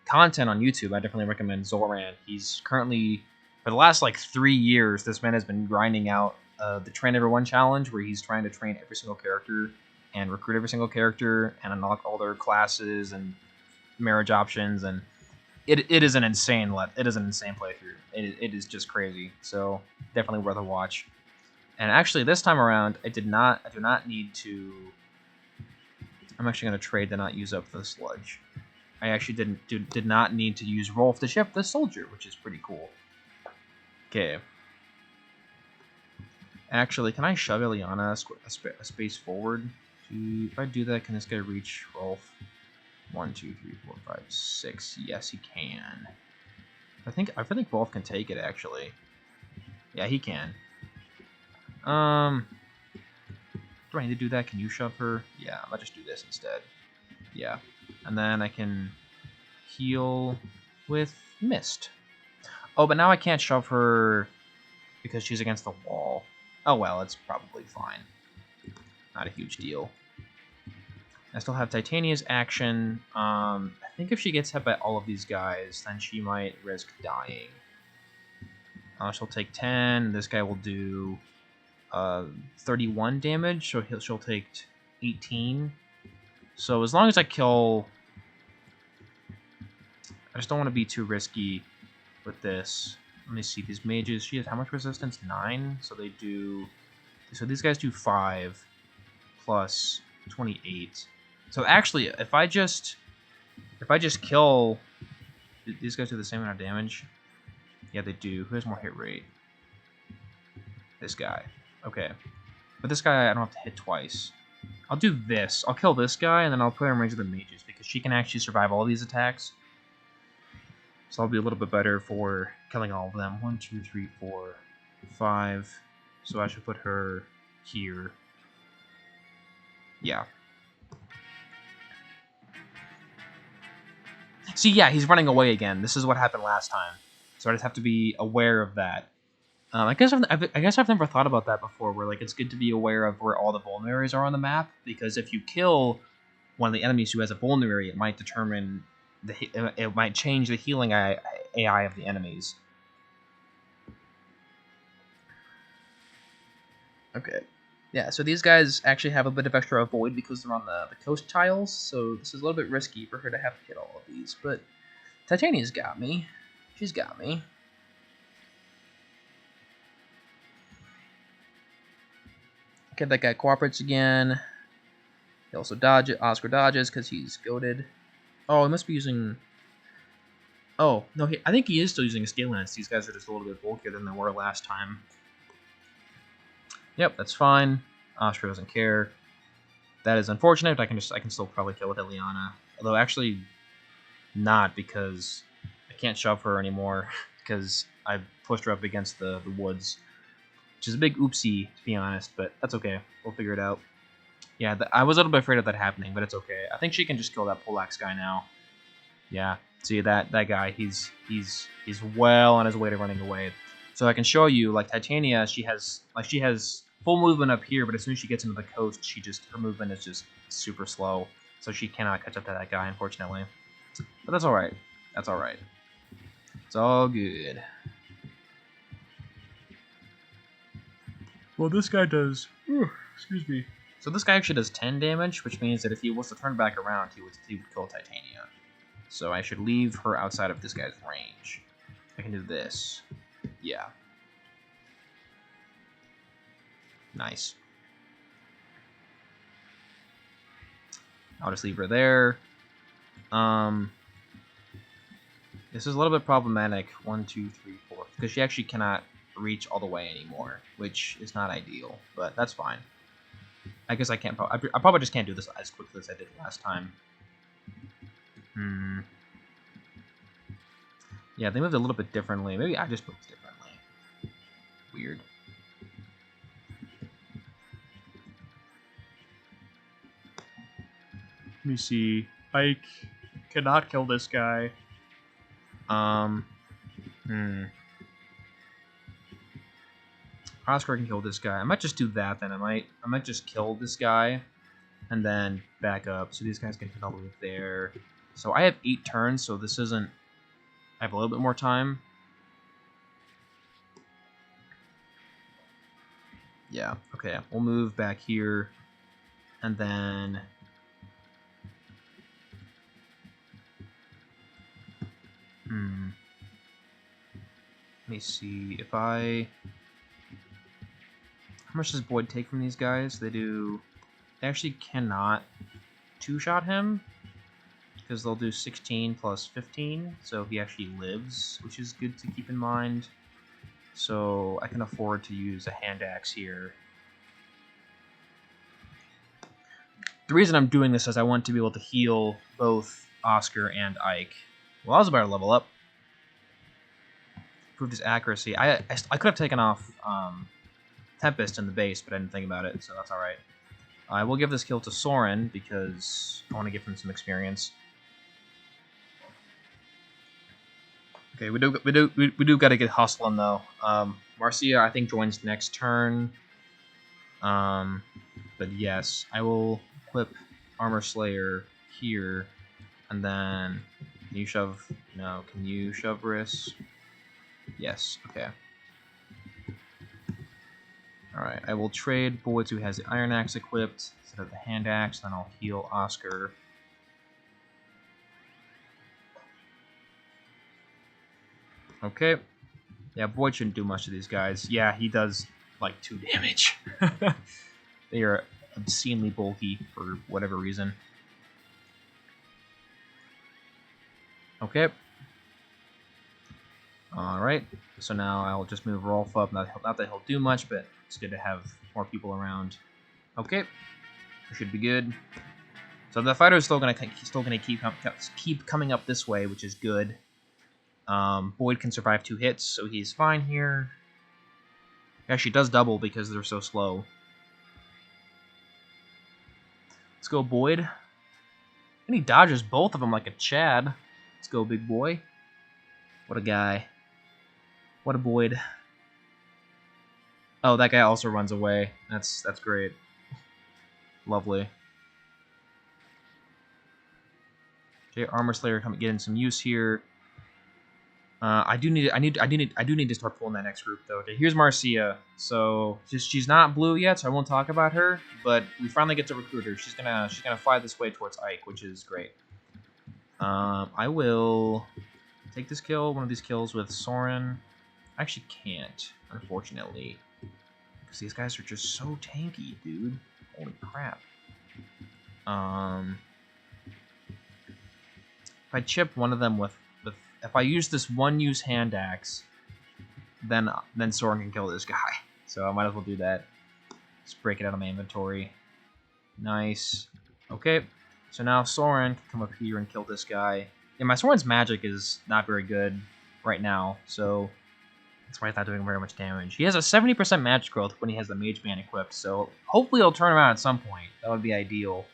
content on YouTube, I definitely recommend Zoran. He's currently, for the last like 3 years, this man has been grinding out the Train Everyone challenge, where he's trying to train every single character and recruit every single character and unlock all their classes and marriage options, and it is an insane playthrough. It is just crazy. So definitely worth a watch. And actually, this time around, I do not need to. I'm actually going to trade to not use up the sludge. I actually did not need to use Rolf to shift the soldier, which is pretty cool. Okay. Actually, can I shove Ileana a space forward? If I do that, can this guy reach Rolf? 1, 2, 3, 4, 5, 6. Yes, he can. I think Rolf can take it, actually. Yeah, he can. Do I need to do that? Can you shove her? Yeah, I might just do this instead. Yeah. And then I can heal with Mist. Oh, but now I can't shove her because she's against the wall. Oh well, it's probably fine. Not a huge deal. I still have Titania's action. I think if she gets hit by all of these guys, then she might risk dying. She'll take 10. This guy will do 31 damage, so she'll take 18. So as long as I kill... I just don't want to be too risky with this. Let me see, these mages, she has how much resistance? 9? So they do... So these guys do 5 plus 28. So actually, if I just kill... These guys do the same amount of damage? Yeah, they do. Who has more hit rate? This guy. Okay. But this guy I don't have to hit twice. I'll do this. I'll kill this guy, and then I'll put her in range of the mages, because she can actually survive all of these attacks. So I'll be a little bit better for killing all of them. 1, 2, 3, 4, 5. So I should put her here. Yeah. See, yeah, he's running away again. This is what happened last time. So I just have to be aware of that. I guess I've never thought about that before, where like it's good to be aware of where all the vulneraries are on the map, because if you kill one of the enemies who has a vulnerary, it might determine it might change the healing AI of the enemies. Okay, yeah. So these guys actually have a bit of extra avoid because they're on the coast tiles, so this is a little bit risky for her to have to hit all of these. But Titania's got me. She's got me. Okay, that guy cooperates again. He also dodges. Oscar dodges because he's goated. Oh, he must be using... Oh, no, I think he is still using a Scale Lance. These guys are just a little bit bulkier than they were last time. Yep, that's fine. Oscar doesn't care. That is unfortunate. I can still probably kill with Ileana. Although actually not, because I can't shove her anymore because I pushed her up against the woods. Which is a big oopsie, to be honest, but that's okay. We'll figure it out. Yeah, I was a little bit afraid of that happening, but it's okay. I think she can just kill that Polax guy now. Yeah, see that guy, he's well on his way to running away. So I can show you, like Titania, she has full movement up here, but as soon as she gets into the coast, her movement is just super slow. So she cannot catch up to that guy, unfortunately. But that's alright. That's alright. It's all good. Well, this guy does... excuse me. So this guy actually does 10 damage, which means that if he was to turn back around, he would kill Titania. So I should leave her outside of this guy's range. I can do this. Yeah. Nice. I'll just leave her there. This is a little bit problematic. 1, 2, 3, 4. Because she actually cannot reach all the way anymore, which is not ideal, but that's fine. I guess I can't. I probably just can't do this as quickly as I did last time. Yeah, they moved a little bit differently. Maybe I just moved differently. Weird. Let me see. Ike cannot kill this guy. Oscar can kill this guy. I might just do that then. I might just kill this guy and then back up. So these guys can hit all the way there. So I have 8 turns, so this isn't... I have a little bit more time. Yeah, okay. We'll move back here. And then... Let me see. If I... How much does Boyd take from these guys? They actually cannot 2-shot him. Because they'll do 16 plus 15, so he actually lives, which is good to keep in mind. So I can afford to use a hand axe here. The reason I'm doing this is I want to be able to heal both Oscar and Ike. Well, I was about to level up. Improved his accuracy. I could have taken off Tempest in the base, but I didn't think about it, so that's alright. I will give this kill to Soren, because I want to give him some experience. Okay, we do got to get hustling though. Marcia, I think, joins next turn. But yes, I will equip Armor Slayer here, and then can you shove? No, can you shove Briss? Yes. Okay. All right, I will trade Boyd, who has the Iron Axe equipped instead of the Hand Axe. Then I'll heal Oscar. Okay. Yeah, Boyd shouldn't do much to these guys. Yeah, he does, like, 2 damage. They are obscenely bulky for whatever reason. Okay. Alright. So now I'll just move Rolf up. Not that he'll do much, but it's good to have more people around. Okay. Should be good. So the fighter is still gonna keep coming up this way, which is good. Boyd can survive 2 hits, so he's fine here. He actually does double because they're so slow. Let's go, Boyd. And he dodges both of them like a Chad. Let's go, big boy. What a guy. What a Boyd. Oh, that guy also runs away. That's great. Lovely. Okay, Armor Slayer getting some use here. I do need to start pulling that next group though. Okay, here's Marcia. So she's not blue yet, so I won't talk about her. But we finally get to recruit her. She's gonna fly this way towards Ike, which is great. I will take this kill, one of these kills with Soren. I actually can't, unfortunately, because these guys are just so tanky, dude. Holy crap. If I chip one of them with if I use this one-use hand axe, then Soren can kill this guy. So I might as well do that. Let's break it out of my inventory. Nice. Okay. So now Soren can come up here and kill this guy. Yeah, my Soren's magic is not very good right now, so that's why he's not doing very much damage. He has a 70% magic growth when he has the Mage Band equipped, so hopefully he'll turn around at some point. That would be ideal.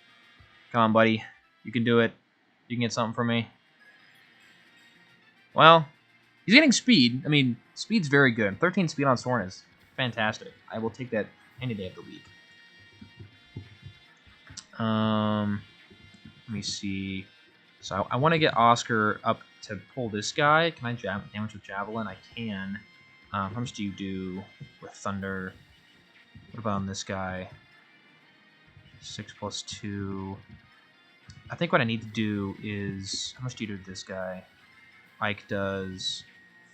Come on, buddy. You can do it. You can get something from me. Well, he's getting speed. I mean, speed's very good. 13 speed on Soren is fantastic. I will take that any day of the week. Let me see. So I want to get Oscar up to pull this guy. Can I damage with Javelin? I can. How much do you do with Thunder? What about on this guy? 6 + 2. I think what I need to do is... How much do you do with this guy? Ike does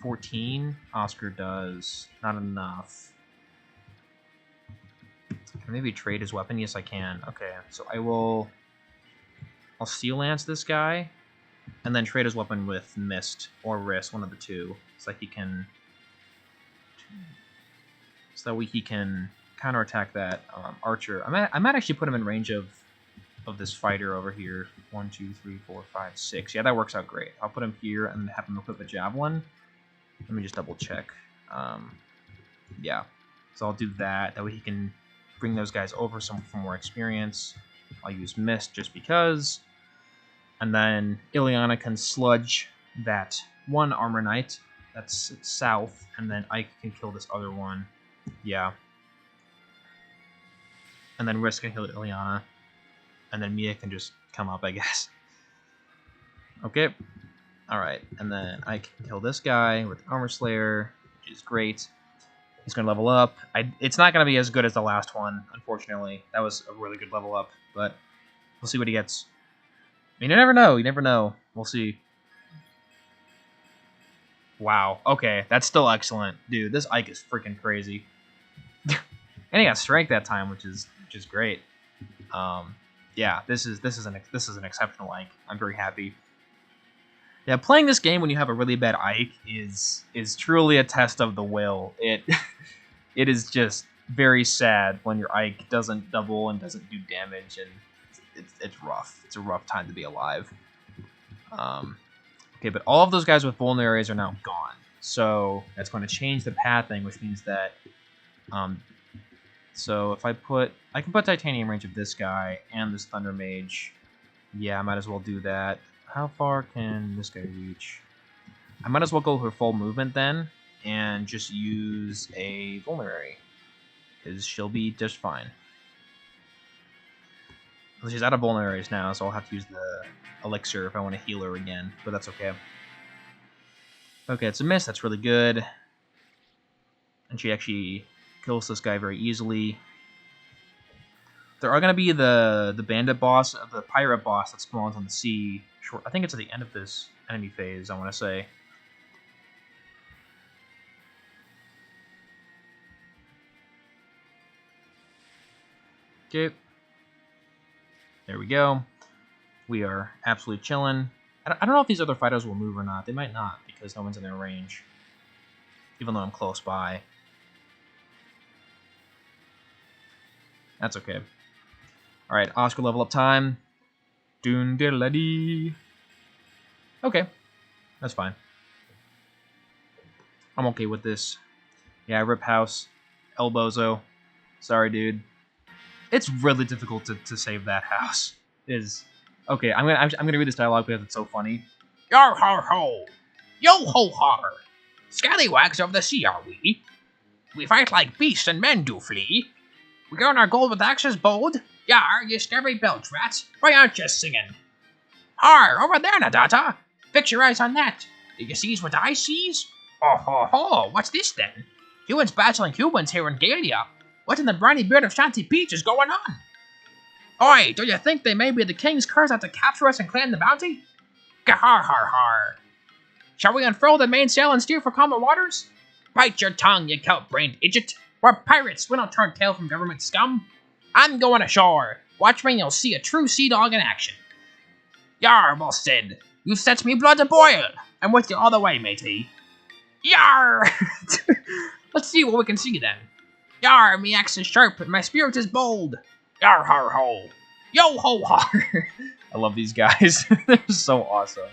14. Oscar does not enough. Can I maybe trade his weapon? Yes, I can. Okay, so I'll Steel Lance this guy, and then trade his weapon with Mist or Wrist, one of the two, so that he can counterattack that archer. I might actually put him in range of this fighter over here. 1, 2, 3, 4, 5, 6. Yeah, that works out great. I'll put him here and have him equip a javelin. Let me just double check. Yeah, so I'll do that. That way he can bring those guys over for more experience. I'll use Mist just because. And then Ileana can sludge that one Armor Knight that's south, and then Ike can kill this other one. Yeah. And then Risk can kill Ileana. And then Mia can just come up, I guess. Okay. Alright, and then Ike can kill this guy with Armor Slayer, which is great. He's going to level up. It's not going to be as good as the last one, unfortunately. That was a really good level up, but we'll see what he gets. I mean, you never know. You never know. We'll see. Wow. Okay, that's still excellent. Dude, this Ike is freaking crazy. And he got strength that time, which is great. Yeah, this is an exceptional Ike. I'm very happy. Yeah, playing this game when you have a really bad Ike is truly a test of the will. It is just very sad when your Ike doesn't double and doesn't do damage, and it's rough. It's a rough time to be alive. Okay, but all of those guys with vulnerable areas are now gone, so that's going to change the pathing, which means that so if I can put Titania in range of this guy and this Thunder Mage. Yeah, I might as well do that. How far can this guy reach? I might as well go for full movement then, and just use a vulnerary, because she'll be just fine. Well, she's out of vulneraries now, so I'll have to use the elixir if I want to heal her again, but that's okay. Okay, it's a miss. That's really good. And she actually kills this guy very easily. There are going to be the bandit boss, the pirate boss that spawns on the sea. I think it's at the end of this enemy phase, I want to say. Okay. There we go. We are absolutely chilling. I don't know if these other fighters will move or not. They might not, because no one's in their range. Even though I'm close by. That's okay. Alright, Oscar level up time. Doon diddle dee. Okay. That's fine. I'm okay with this. Yeah, Rip House. Elbozo. Sorry, dude. It's really difficult to save that house. It is. Okay, I'm gonna read this dialogue because it's so funny. Yar har ho! Yo ho har! Scallywags of the sea are we? We fight like beasts and men do flee. We earn our gold with axes bold. Yar, you scary belch rats, why aren't you singing? Har, over there, Nadata! Fix your eyes on that. Do you sees what I sees? Oh ho ho, what's this then? Humans battling humans here in Galia. What in the briny beard of Shanty Peach is going on? Oi, do you think they may be the king's curse out to capture us and claim the bounty? Gahar har har. Shall we unfurl the mainsail and steer for calmer waters? Bite your tongue, you kelp-brained idiot. We're pirates, we don't turn tail from government scum. I'm going ashore. Watch me and you'll see a true sea dog in action. Yar, well said. You sets me blood to boil. I'm with you all the way, matey. Yar! Let's see what we can see then. Yar, me axe is sharp, and my spirit is bold. Yar har ho. Yo ho har. I love these guys. They're so awesome.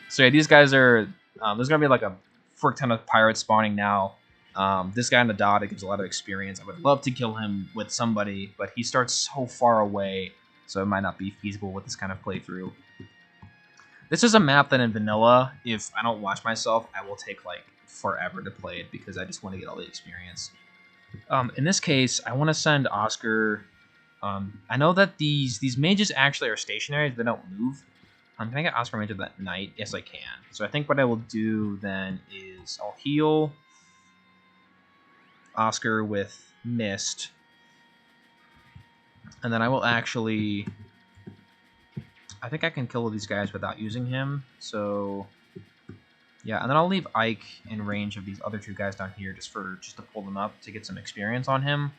So yeah, these guys are. There's gonna be like a frick ton of pirates spawning now. This guy in the dot, it gives a lot of experience. I would love to kill him with somebody, but he starts so far away, so it might not be feasible with this kind of playthrough. This is a map that in vanilla, if I don't watch myself, I will take like forever to play it because I just want to get all the experience. In this case, I want to send Oscar. I know that these mages actually are stationary; they don't move. Can I get Oscar mage that night? Yes, I can. So I think what I will do then is I'll heal Oscar with Mist, and then I will actually. I think I can kill these guys without using him. So yeah, and then I'll leave Ike in range of these other two guys down here just to pull them up to get some experience on him,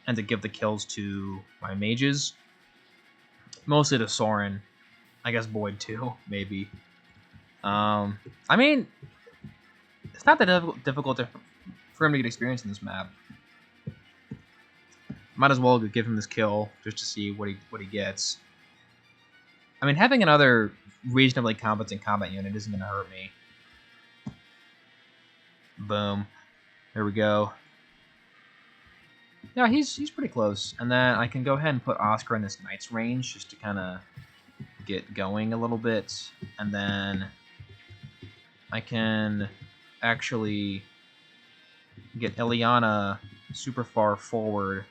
and to give the kills to my mages. Mostly to Soren. I guess Boyd too, maybe. I mean, it's not that difficult for him to get experience in this map. Might as well give him this kill just to see what he gets. I mean, having another reasonably competent combat unit isn't going to hurt me. Boom. There we go. Yeah, he's pretty close. And then I can go ahead and put Oscar in this knight's range just to kind of get going a little bit. And then I can actually get Ileana super far forward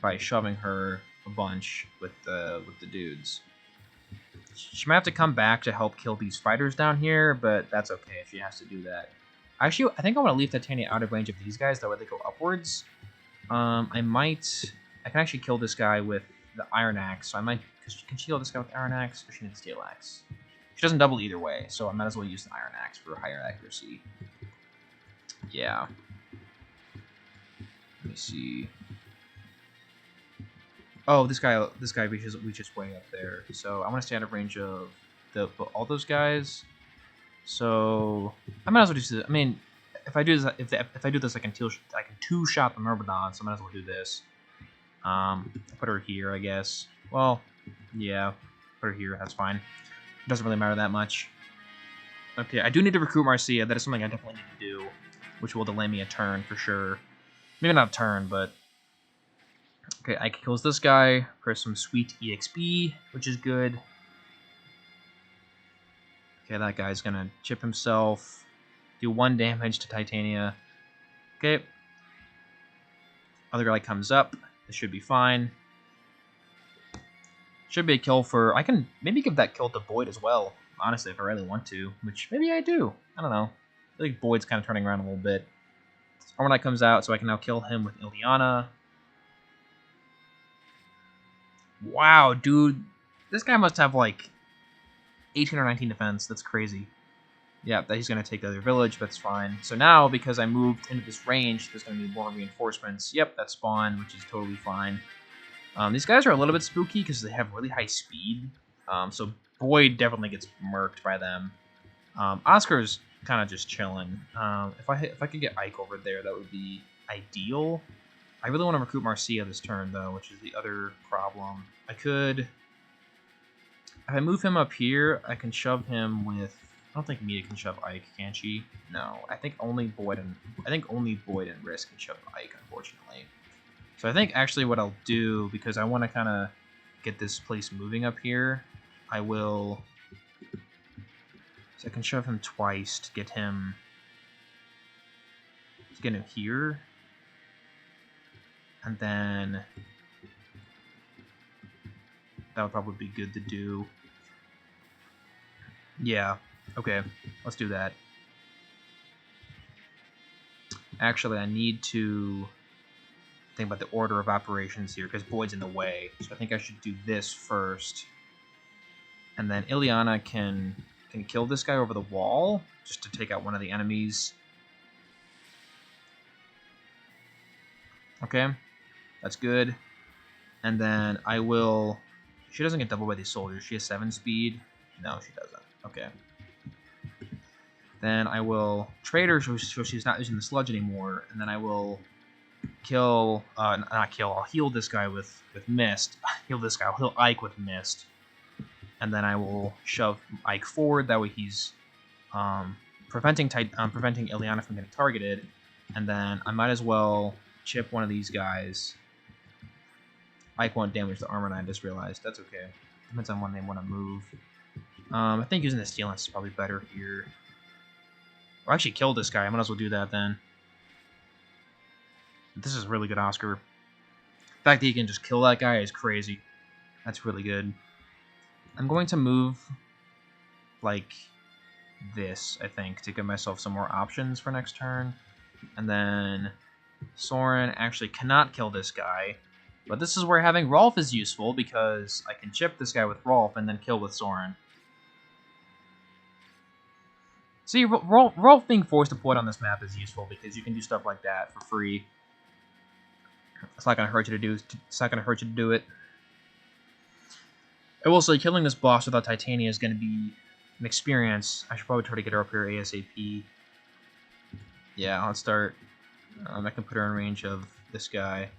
by shoving her a bunch with the dudes. She might have to come back to help kill these fighters down here, but that's okay if she has to do that. Actually, I think I want to leave Titania out of range of these guys, that way they go upwards. I can actually kill this guy with the Iron Axe, so I might, can she kill this guy with Iron Axe, or she needs Steel Axe? She doesn't double either way, so I might as well use the Iron Axe for higher accuracy. Yeah. Let me see. Oh, this guy reaches way up there. So I want to stay out of range of all those guys. So I might as well just. I mean, if I do this, if I do this, I can two-shot the Myrmidon. So I might as well do this. Put her here, I guess. Well, yeah, put her here. That's fine. It doesn't really matter that much. Okay, I do need to recruit Marcia. That is something I definitely need to do, which will delay me a turn for sure. Maybe not a turn, but. Okay, Ike kills this guy for some sweet EXP, which is good. Okay, that guy's gonna chip himself. Do 1 damage to Titania. Okay. Other guy comes up. This should be fine. Should be a kill for... I can maybe give that kill to Boyd as well, honestly, if I really want to. Which, maybe I do. I don't know. I think Boyd's kind of turning around a little bit. Armor Knight comes out, so I can now kill him with Ileana. Wow, dude. This guy must have, like, 18 or 19 defense. That's crazy. Yeah, he's going to take the other village. That's fine. So now, because I moved into this range, there's going to be more reinforcements. Yep, that spawned, which is totally fine. These guys are a little bit spooky because they have really high speed. So Boyd definitely gets murked by them. Oscar's kind of just chilling. If I could get Ike over there, that would be ideal. I really want to recruit Marcia this turn, though, which is the other problem. I could... If I move him up here, I can shove him with... I don't think Mia can shove Ike, can she? No. I think only Boyd and Risk can shove Ike, unfortunately. So I think actually what I'll do, because I want to kind of get this place moving up here, I will... So I can shove him twice to get him... here. And then... That would probably be good to do. Yeah. Okay. Let's do that. Actually, I need to think about the order of operations here, because Boyd's in the way. So I think I should do this first. And then Ileana can kill this guy over the wall, just to take out one of the enemies. Okay. That's good. And then I will... She doesn't get doubled by these soldiers. She has 7 speed. No, she doesn't. Okay. Then I will trade her so she's not using the sludge anymore, and then I will kill, not kill, I'll heal this guy with mist. Heal this guy, I'll heal Ike with mist. And then I will shove Ike forward, that way he's preventing Ileana from getting targeted. And then I might as well chip one of these guys. Ike won't damage the armor, and I just realized. That's okay. Depends on when they want to move. I think using the Steel Lance is probably better here. Or actually kill this guy. I might as well do that then. This is really good, Oscar. The fact that you can just kill that guy is crazy. That's really good. I'm going to move like this, I think, to give myself some more options for next turn. And then Soren actually cannot kill this guy. But this is where having Rolf is useful, because I can chip this guy with Rolf and then kill with Soren. See, Rolf being forced to put on this map is useful because you can do stuff like that for free. It's not gonna hurt you to do. It's not gonna hurt you to do it. I will say, killing this boss without Titania is gonna be an experience. I should probably try to get her up here ASAP. Yeah, let's start. I can put her in range of this guy.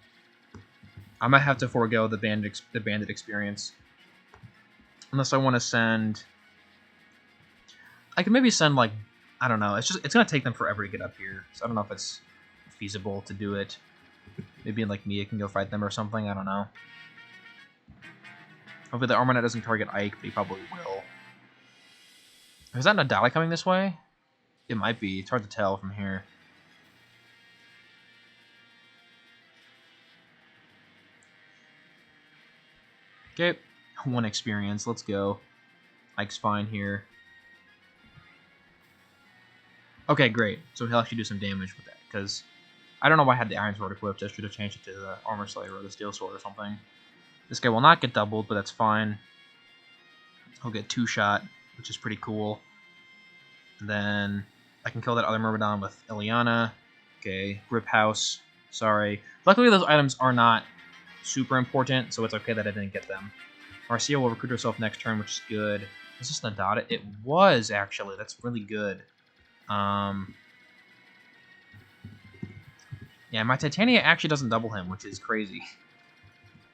I might have to forego the bandit experience, unless I want to send. I can maybe send, like, I don't know. It's gonna take them forever to get up here, so I don't know if it's feasible to do it. Maybe like Mia can go fight them or something. I don't know. Hopefully the Armor Knight doesn't target Ike, but he probably will. Is that Nadali coming this way? It might be. It's hard to tell from here. Okay, 1 experience. Let's go. Ike's fine here. Okay, great. So he'll actually do some damage with that, because I don't know why I had the Iron Sword equipped. I should have changed it to the Armor Slayer or the Steel Sword or something. This guy will not get doubled, but that's fine. He'll get 2-shot, which is pretty cool. And then I can kill that other Myrmidon with Ileana. Okay, Grip House. Sorry. Luckily, those items are not super important, so it's okay that I didn't get them. Marcia will recruit herself next turn, which is good. Is this Nadada? It was, actually. That's really good. Yeah, my Titania actually doesn't double him, which is crazy.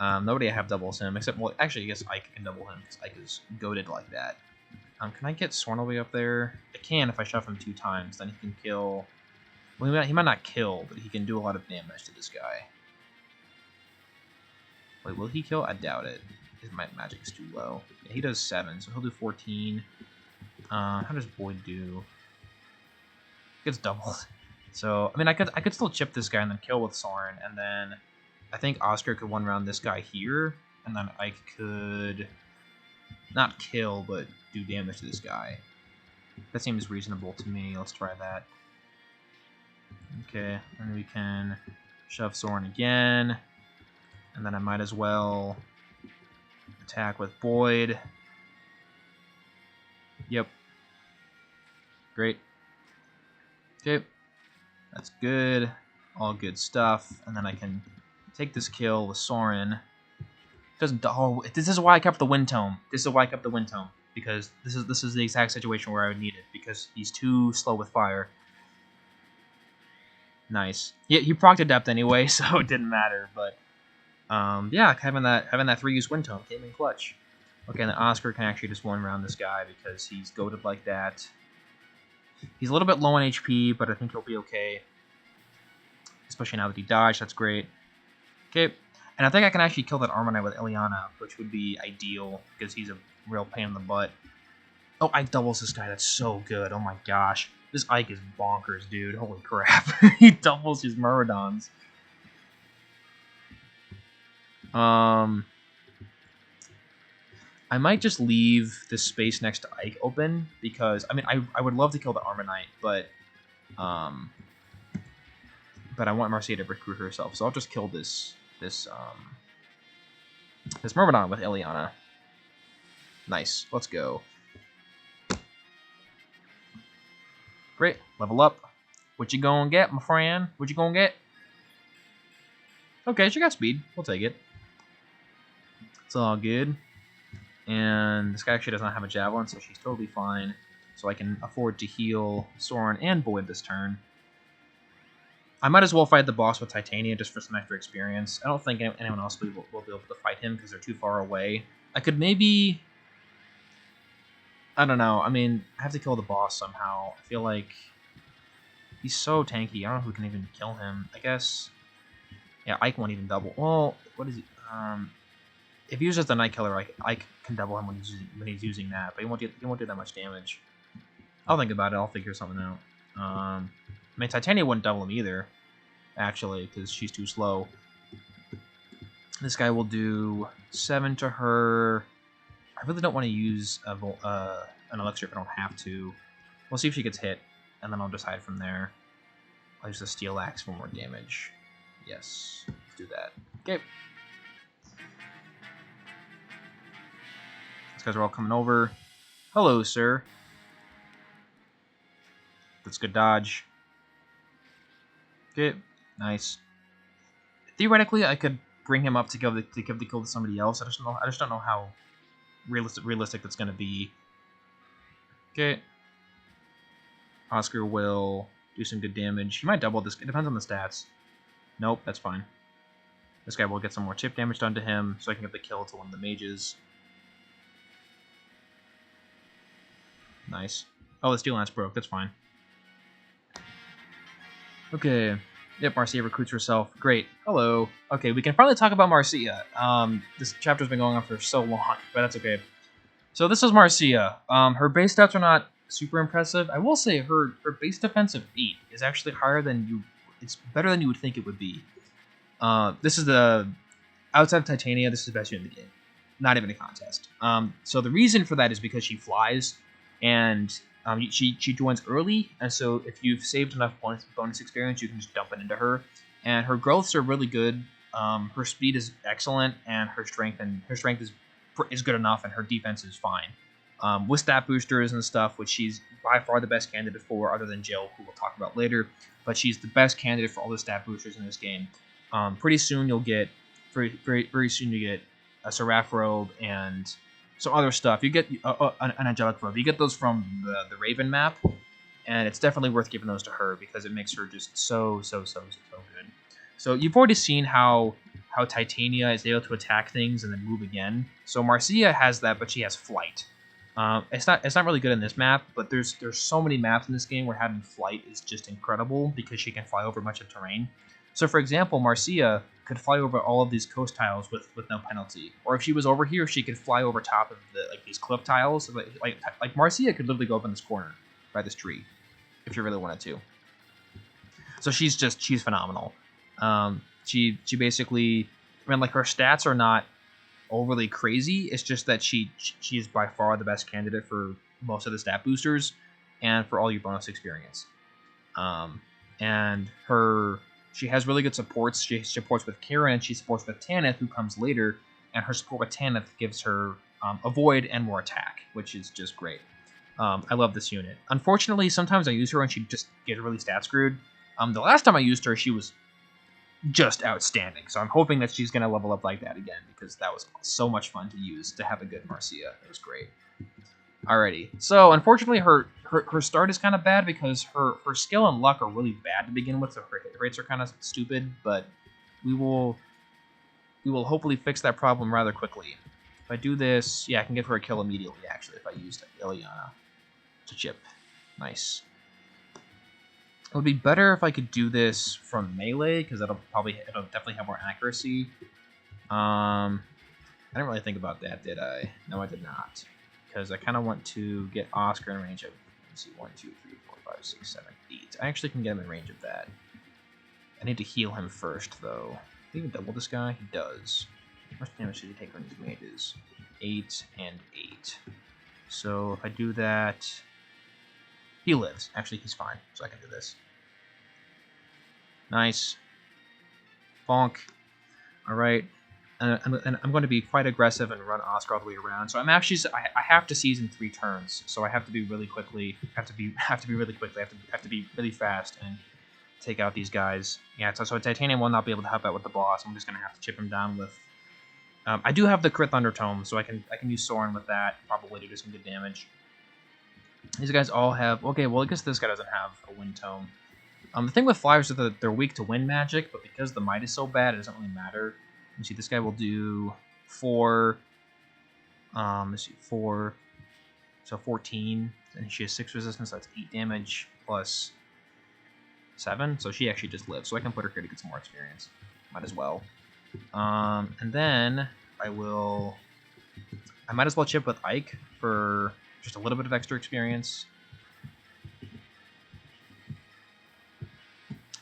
Nobody I have doubles him, except, well, actually, I guess Ike can double him, because Ike is goated like that. Can I get Sorn all the way up there? I can if I shove him 2 times, then he can kill. Well, he might not kill, but he can do a lot of damage to this guy. Wait, will he kill? I doubt it. His magic is too low. Yeah, he does 7, so he'll do 14. How does Boyd do? He gets doubled. So, I mean, I could still chip this guy and then kill with Soren, and then I think Oscar could 1-round this guy here, and then Ike could not kill, but do damage to this guy. That seems reasonable to me. Let's try that. Okay, and we can shove Soren again, and then I might as well attack with Boyd. Yep. Great. Okay. That's good. All good stuff. And then I can take this kill with Soren. Doesn't. Oh, this is why I kept the Wind Tome. This is why I kept the Wind Tome, because this is the exact situation where I would need it, because he's too slow with fire. Nice. He procced Adept anyway, so it didn't matter. But yeah, having that 3-use Wind Tome came in clutch. Okay, and then Oscar can actually just 1-round this guy because he's goated like that. He's a little bit low on HP, but I think he'll be okay. Especially now that he dodged, that's great. Okay, and I think I can actually kill that Armor Knight with Ileana, which would be ideal, because he's a real pain in the butt. Oh, Ike doubles this guy, that's so good, oh my gosh. This Ike is bonkers, dude, holy crap. He doubles his Myrmidons. I might just leave this space next to Ike open, because, I mean, I would love to kill the Armor Knight, but I want Marcia to recruit herself, so I'll just kill this Myrmidon with Ileana. Nice, let's go. Great, level up. What you gonna get, my friend? What you gonna get? Okay, she got speed. We'll take it. It's all good. And this guy actually does not have a javelin, so she's totally fine. so I can afford to heal Soren and Boyd this turn. I might as well fight the boss with Titania just for some extra experience. I don't think anyone else will be able to fight him because they're too far away. I could maybe... I don't know. I mean, I have to kill the boss somehow. I feel like he's so tanky. I don't know who can even kill him. I guess... Yeah, Ike won't even double. Well, what is he? If he uses the Night Killer, Ike can double him when he's using that, but he won't do that much damage. I'll think about it. I'll figure something out. I mean, Titania wouldn't double him either, actually, because she's too slow. This guy will do 7 to her. I really don't want to use an elixir if I don't have to. We'll see if she gets hit, and then I'll decide from there. I'll use the Steel Axe for more damage. Yes, let's do that. Okay. These guys are all coming over. Hello, sir. That's good dodge. Okay, nice. Theoretically, I could bring him up to give the kill to somebody else. I just don't know how realistic that's going to be. Okay. Oscar will do some good damage. He might double this. It depends on the stats. Nope, that's fine. This guy will get some more chip damage done to him, so I can get the kill to one of the mages. Nice. Oh, the Steel Lance broke. That's fine. Okay. Yep, Marcia recruits herself. Great. Hello. Okay, we can finally talk about Marcia. This chapter's been going on for so long, but that's okay. So this is Marcia. Her base stats are not super impressive. I will say her base defense of 8 is actually higher than you... It's better than you would think it would be. This is the... Outside of Titania, this is the best unit in the game. Not even a contest. So the reason for that is because she flies, and she joins early, and so if you've saved enough bonus experience, you can just dump it into her. And her growths are really good. Her speed is excellent, and her strength is good enough, and her defense is fine. With stat boosters and stuff, which she's by far the best candidate for, other than Jill, who we'll talk about later. But she's the best candidate for all the stat boosters in this game. Pretty soon you'll get, very soon you get a Seraph Robe and some other stuff. You get an Angelic Robe. You get those from the Raven map, and it's definitely worth giving those to her because it makes her just so good. So you've already seen how Titania is able to attack things and then move again. So Marcia has that, but she has flight. It's not really good in this map, but there's so many maps in this game where having flight is just incredible because she can fly over much of terrain. So for example, Marcia could fly over all of these coast tiles with no penalty, or if she was over here, she could fly over top of these cliff tiles. Like Marcia could literally go up in this corner by this tree if you really wanted to. So she's phenomenal. She basically, I mean, like, her stats are not overly crazy. It's just that she's by far the best candidate for most of the stat boosters and for all your bonus experience. And she has really good supports. She supports with Karen, she supports with Tanith, who comes later, and her support with Tanith gives her avoid and more attack, which is just great. I love this unit. Unfortunately, sometimes I use her and she just gets really stat screwed. The last time I used her, she was just outstanding. So I'm hoping that she's going to level up like that again, because that was so much fun to use, to have a good Marcia. It was great. Alrighty. So unfortunately, her start is kind of bad because her skill and luck are really bad to begin with, so her hit rates are kind of stupid, but we will hopefully fix that problem rather quickly. If I do this, yeah, I can give her a kill immediately, actually, if I used Ileana to chip. Nice. It would be better if I could do this from melee, because it'll definitely have more accuracy. I didn't really think about that, did I? No, I did not. Because I kind of want to get Oscar in range of, let's see, 1, 2, 3, 4, 5, 6, 7, 8. I actually can get him in range of that. I need to heal him first, though. Can he even double this guy? He does. How much damage did he take from these mages? 8 and 8. So if I do that, he lives. Actually, he's fine, so I can do this. Nice. Bonk. All right. And I'm going to be quite aggressive and run Oscar all the way around. So I have to season 3 turns. So I have to be really quickly. Have to be really quickly. Have to be really fast and take out these guys. Yeah. So Titanium will not be able to help out with the boss. I'm just going to have to chip him down with. I do have the crit Thunder Tome, so I can use Soren with that. Probably to do some good damage. These guys all have... Okay, well, I guess this guy doesn't have a wind tome. The thing with flyers is that they're weak to wind magic, but because the might is so bad, it doesn't really matter. You see, this guy will do 4... let's see, 4... So 14, and she has 6 resistance, so that's 8 damage, plus 7, so she actually just lives. So I can put her here to get some more experience. Might as well. And then I might as well chip with Ike for just a little bit of extra experience.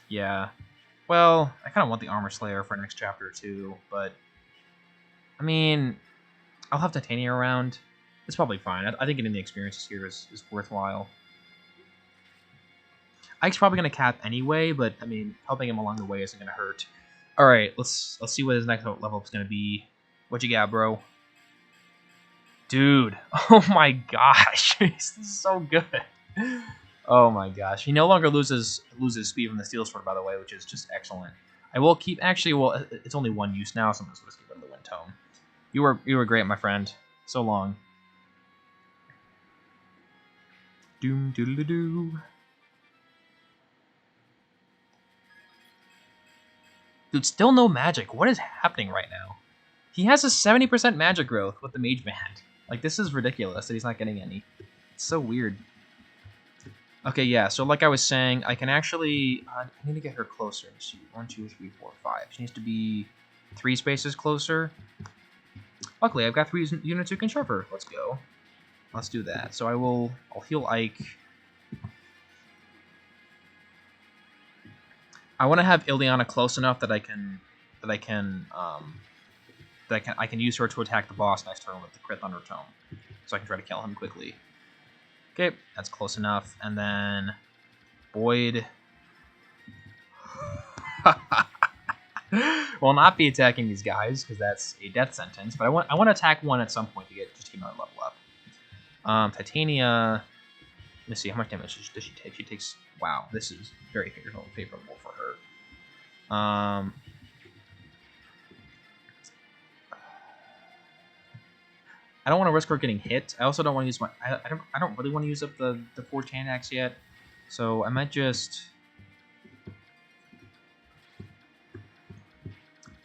Yeah. Well, I kind of want the Armor Slayer for next chapter too, but I mean, I'll have Titania around. It's probably fine. I think getting the experiences here is worthwhile. Ike's probably going to cap anyway, but I mean, helping him along the way isn't going to hurt. All right, let's see what his next level up is going to be. What you got, bro? Dude, oh my gosh, this is so good. Oh my gosh, he no longer loses speed from the steel sword, by the way, which is just excellent. I will keep well, it's only 1 use now, so I'm just going to give him the wind tome. You were great, my friend. So long. Doom doodle doo. Dude, still no magic. What is happening right now? He has a 70% magic growth with the mage band. Like, this is ridiculous that he's not getting any. It's so weird. Okay, yeah, so like I was saying, I can actually... I need to get her closer. Let's see, 1, 2, 3, 4, 5. She needs to be 3 spaces closer. Luckily, I've got 3 units who can shove her. Let's go. Let's do that. So I'll heal Ike. I want to have Ileana close enough that I can use her to attack the boss next turn with the crit Thunder Tome, so I can try to kill him quickly. Okay, that's close enough, and then Boyd will not be attacking these guys because that's a death sentence. But I want to attack one at some point to get another level up. Titania. Let me see how much damage does she take. She takes... Wow, this is very favorable for her. I don't want to risk her getting hit. I also don't want to use my... I don't really want to use up the 4 Tanax yet. So I might just...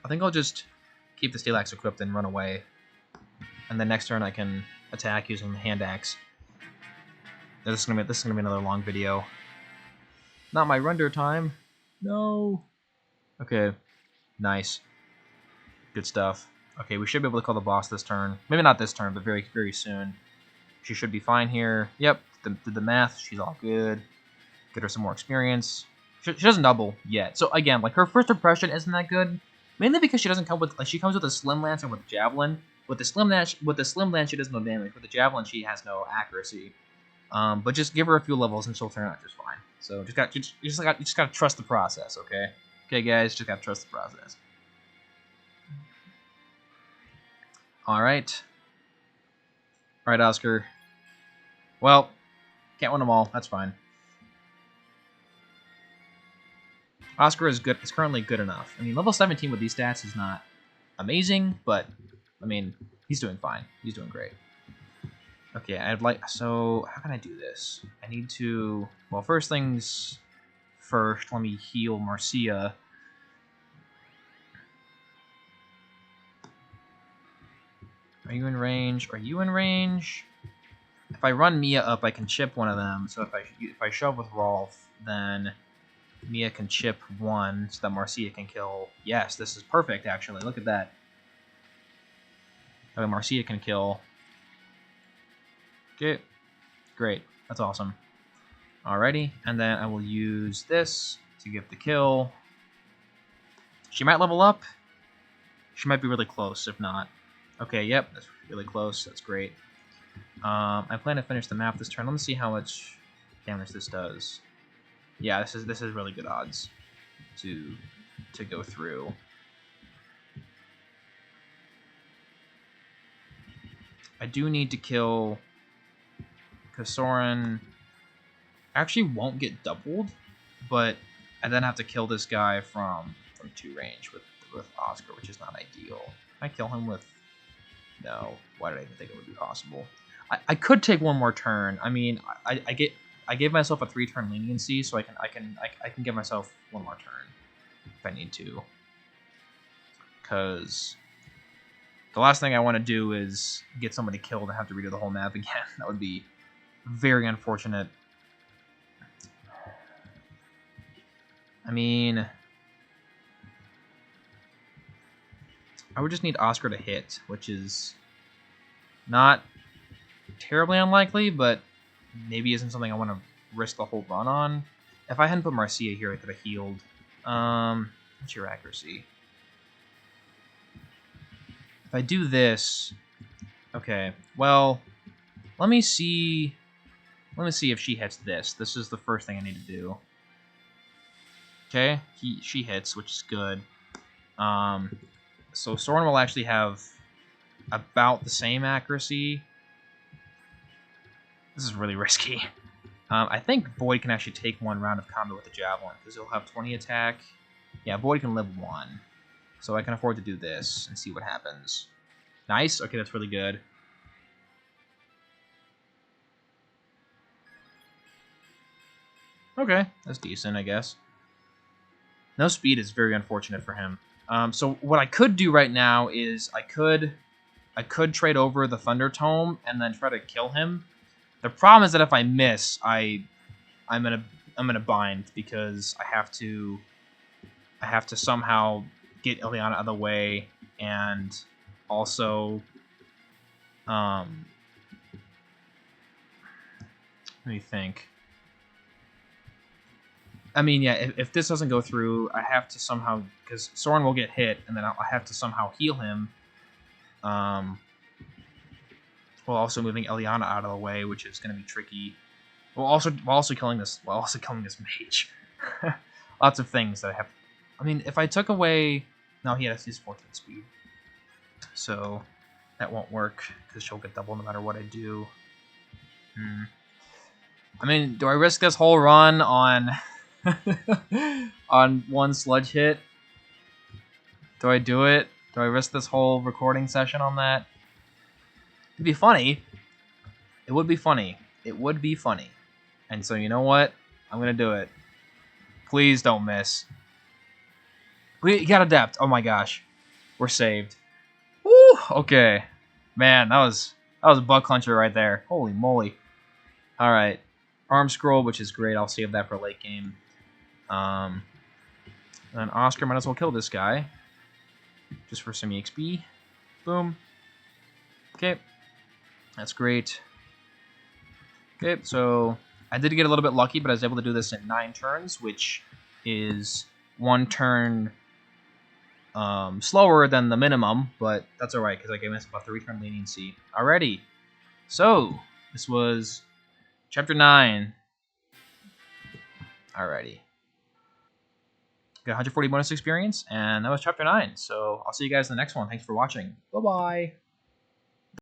I think I'll just keep the Steel Axe equipped and run away. And then next turn I can attack using the Hand Axe. This is gonna be another long video. Not my render time. No. Okay. Nice. Good stuff. Okay, we should be able to kill the boss this turn. Maybe not this turn, but very, very soon. She should be fine here. Yep. Did the math. She's all good. Get her some more experience. She doesn't double yet. So again, like, her first impression isn't that good. Mainly because she doesn't come with... Like, she comes with a Slim Lance and with a Javelin. With the Slim Lance, she does no damage. With the Javelin, she has no accuracy. But just give her a few levels and she'll turn out just fine. So you just gotta trust the process, okay? Okay, guys, just gotta trust the process. All right, Oscar. Well, can't win them all. That's fine. Oscar is good. Is currently good enough. I mean, level 17 with these stats is not amazing, but I mean, he's doing fine. He's doing great. Okay, I'd like... So, how can I do this? I need to... Well, first things first, let me heal Marcia. Are you in range? Are you in range? If I run Mia up, I can chip one of them. So if I shove with Rolf, then Mia can chip one so that Marcia can kill... Yes, this is perfect, actually. Look at that. Okay, Marcia can kill... Okay, great. That's awesome. Alrighty, and then I will use this to get the kill. She might level up. She might be really close, if not. Okay, yep, that's really close. That's great. I plan to finish the map this turn. Let me see how much damage this does. Yeah, this is really good odds to go through. I do need to kill... Because Soren actually won't get doubled, but I then have to kill this guy from 2 range with Oscar, which is not ideal. Can I kill him with... No. Why did I even think it would be possible? I could take one more turn. I mean, I gave myself a 3-turn leniency, so I can give myself one more turn if I need to. Because the last thing I want to do is get somebody killed and have to redo the whole map again. That would be very unfortunate. I mean, I would just need Oscar to hit, which is not terribly unlikely, but maybe isn't something I want to risk the whole run on. If I hadn't put Marcia here, I could have healed. What's your accuracy? If I do this, okay. Well, let me see. Let me see if she hits this. This is the first thing I need to do. Okay, she hits, which is good. So Soren will actually have about the same accuracy. This is really risky. I think Boyd can actually take one round of combat with the Javelin, because he'll have 20 attack. Yeah, Boyd can live one. So I can afford to do this and see what happens. Nice. Okay, that's really good. Okay, that's decent, I guess. No speed is very unfortunate for him. So what I could do right now is I could trade over the Thunder Tome and then try to kill him. The problem is that if I miss, I'm in a bind because I have to somehow get Ileana out of the way and also let me think. I mean, yeah, if this doesn't go through, I have to somehow, because Soren will get hit, and then I have to somehow heal him. While also moving Ileana out of the way, which is going to be tricky. While also killing this mage. Lots of things that I have. I mean, if I took away, no, he has his 14 speed, so that won't work because she'll get double no matter what I do. I mean, do I risk this whole run on on one sludge hit? Do I do it? Do I risk this whole recording session on that? It'd be funny. It would be funny. It would be funny. And so you know what? I'm gonna do it. Please don't miss. We got adept. Oh my gosh. We're saved. Woo! Okay. Man, that was a butt clencher right there. Holy moly. Alright. Arm scroll, which is great. I'll save that for late game. Then Oscar might as well kill this guy. Just for some EXP. Boom. Okay. That's great. Okay, so I did get a little bit lucky, but I was able to do this in 9 turns, which is 1 turn slower than the minimum, but that's alright, because I gave myself a 3-turn leniency. Alrighty. So, this was Chapter 9. Alrighty. Got 140 bonus experience, and that was Chapter 9. So, I'll see you guys in the next one. Thanks for watching. Bye-bye.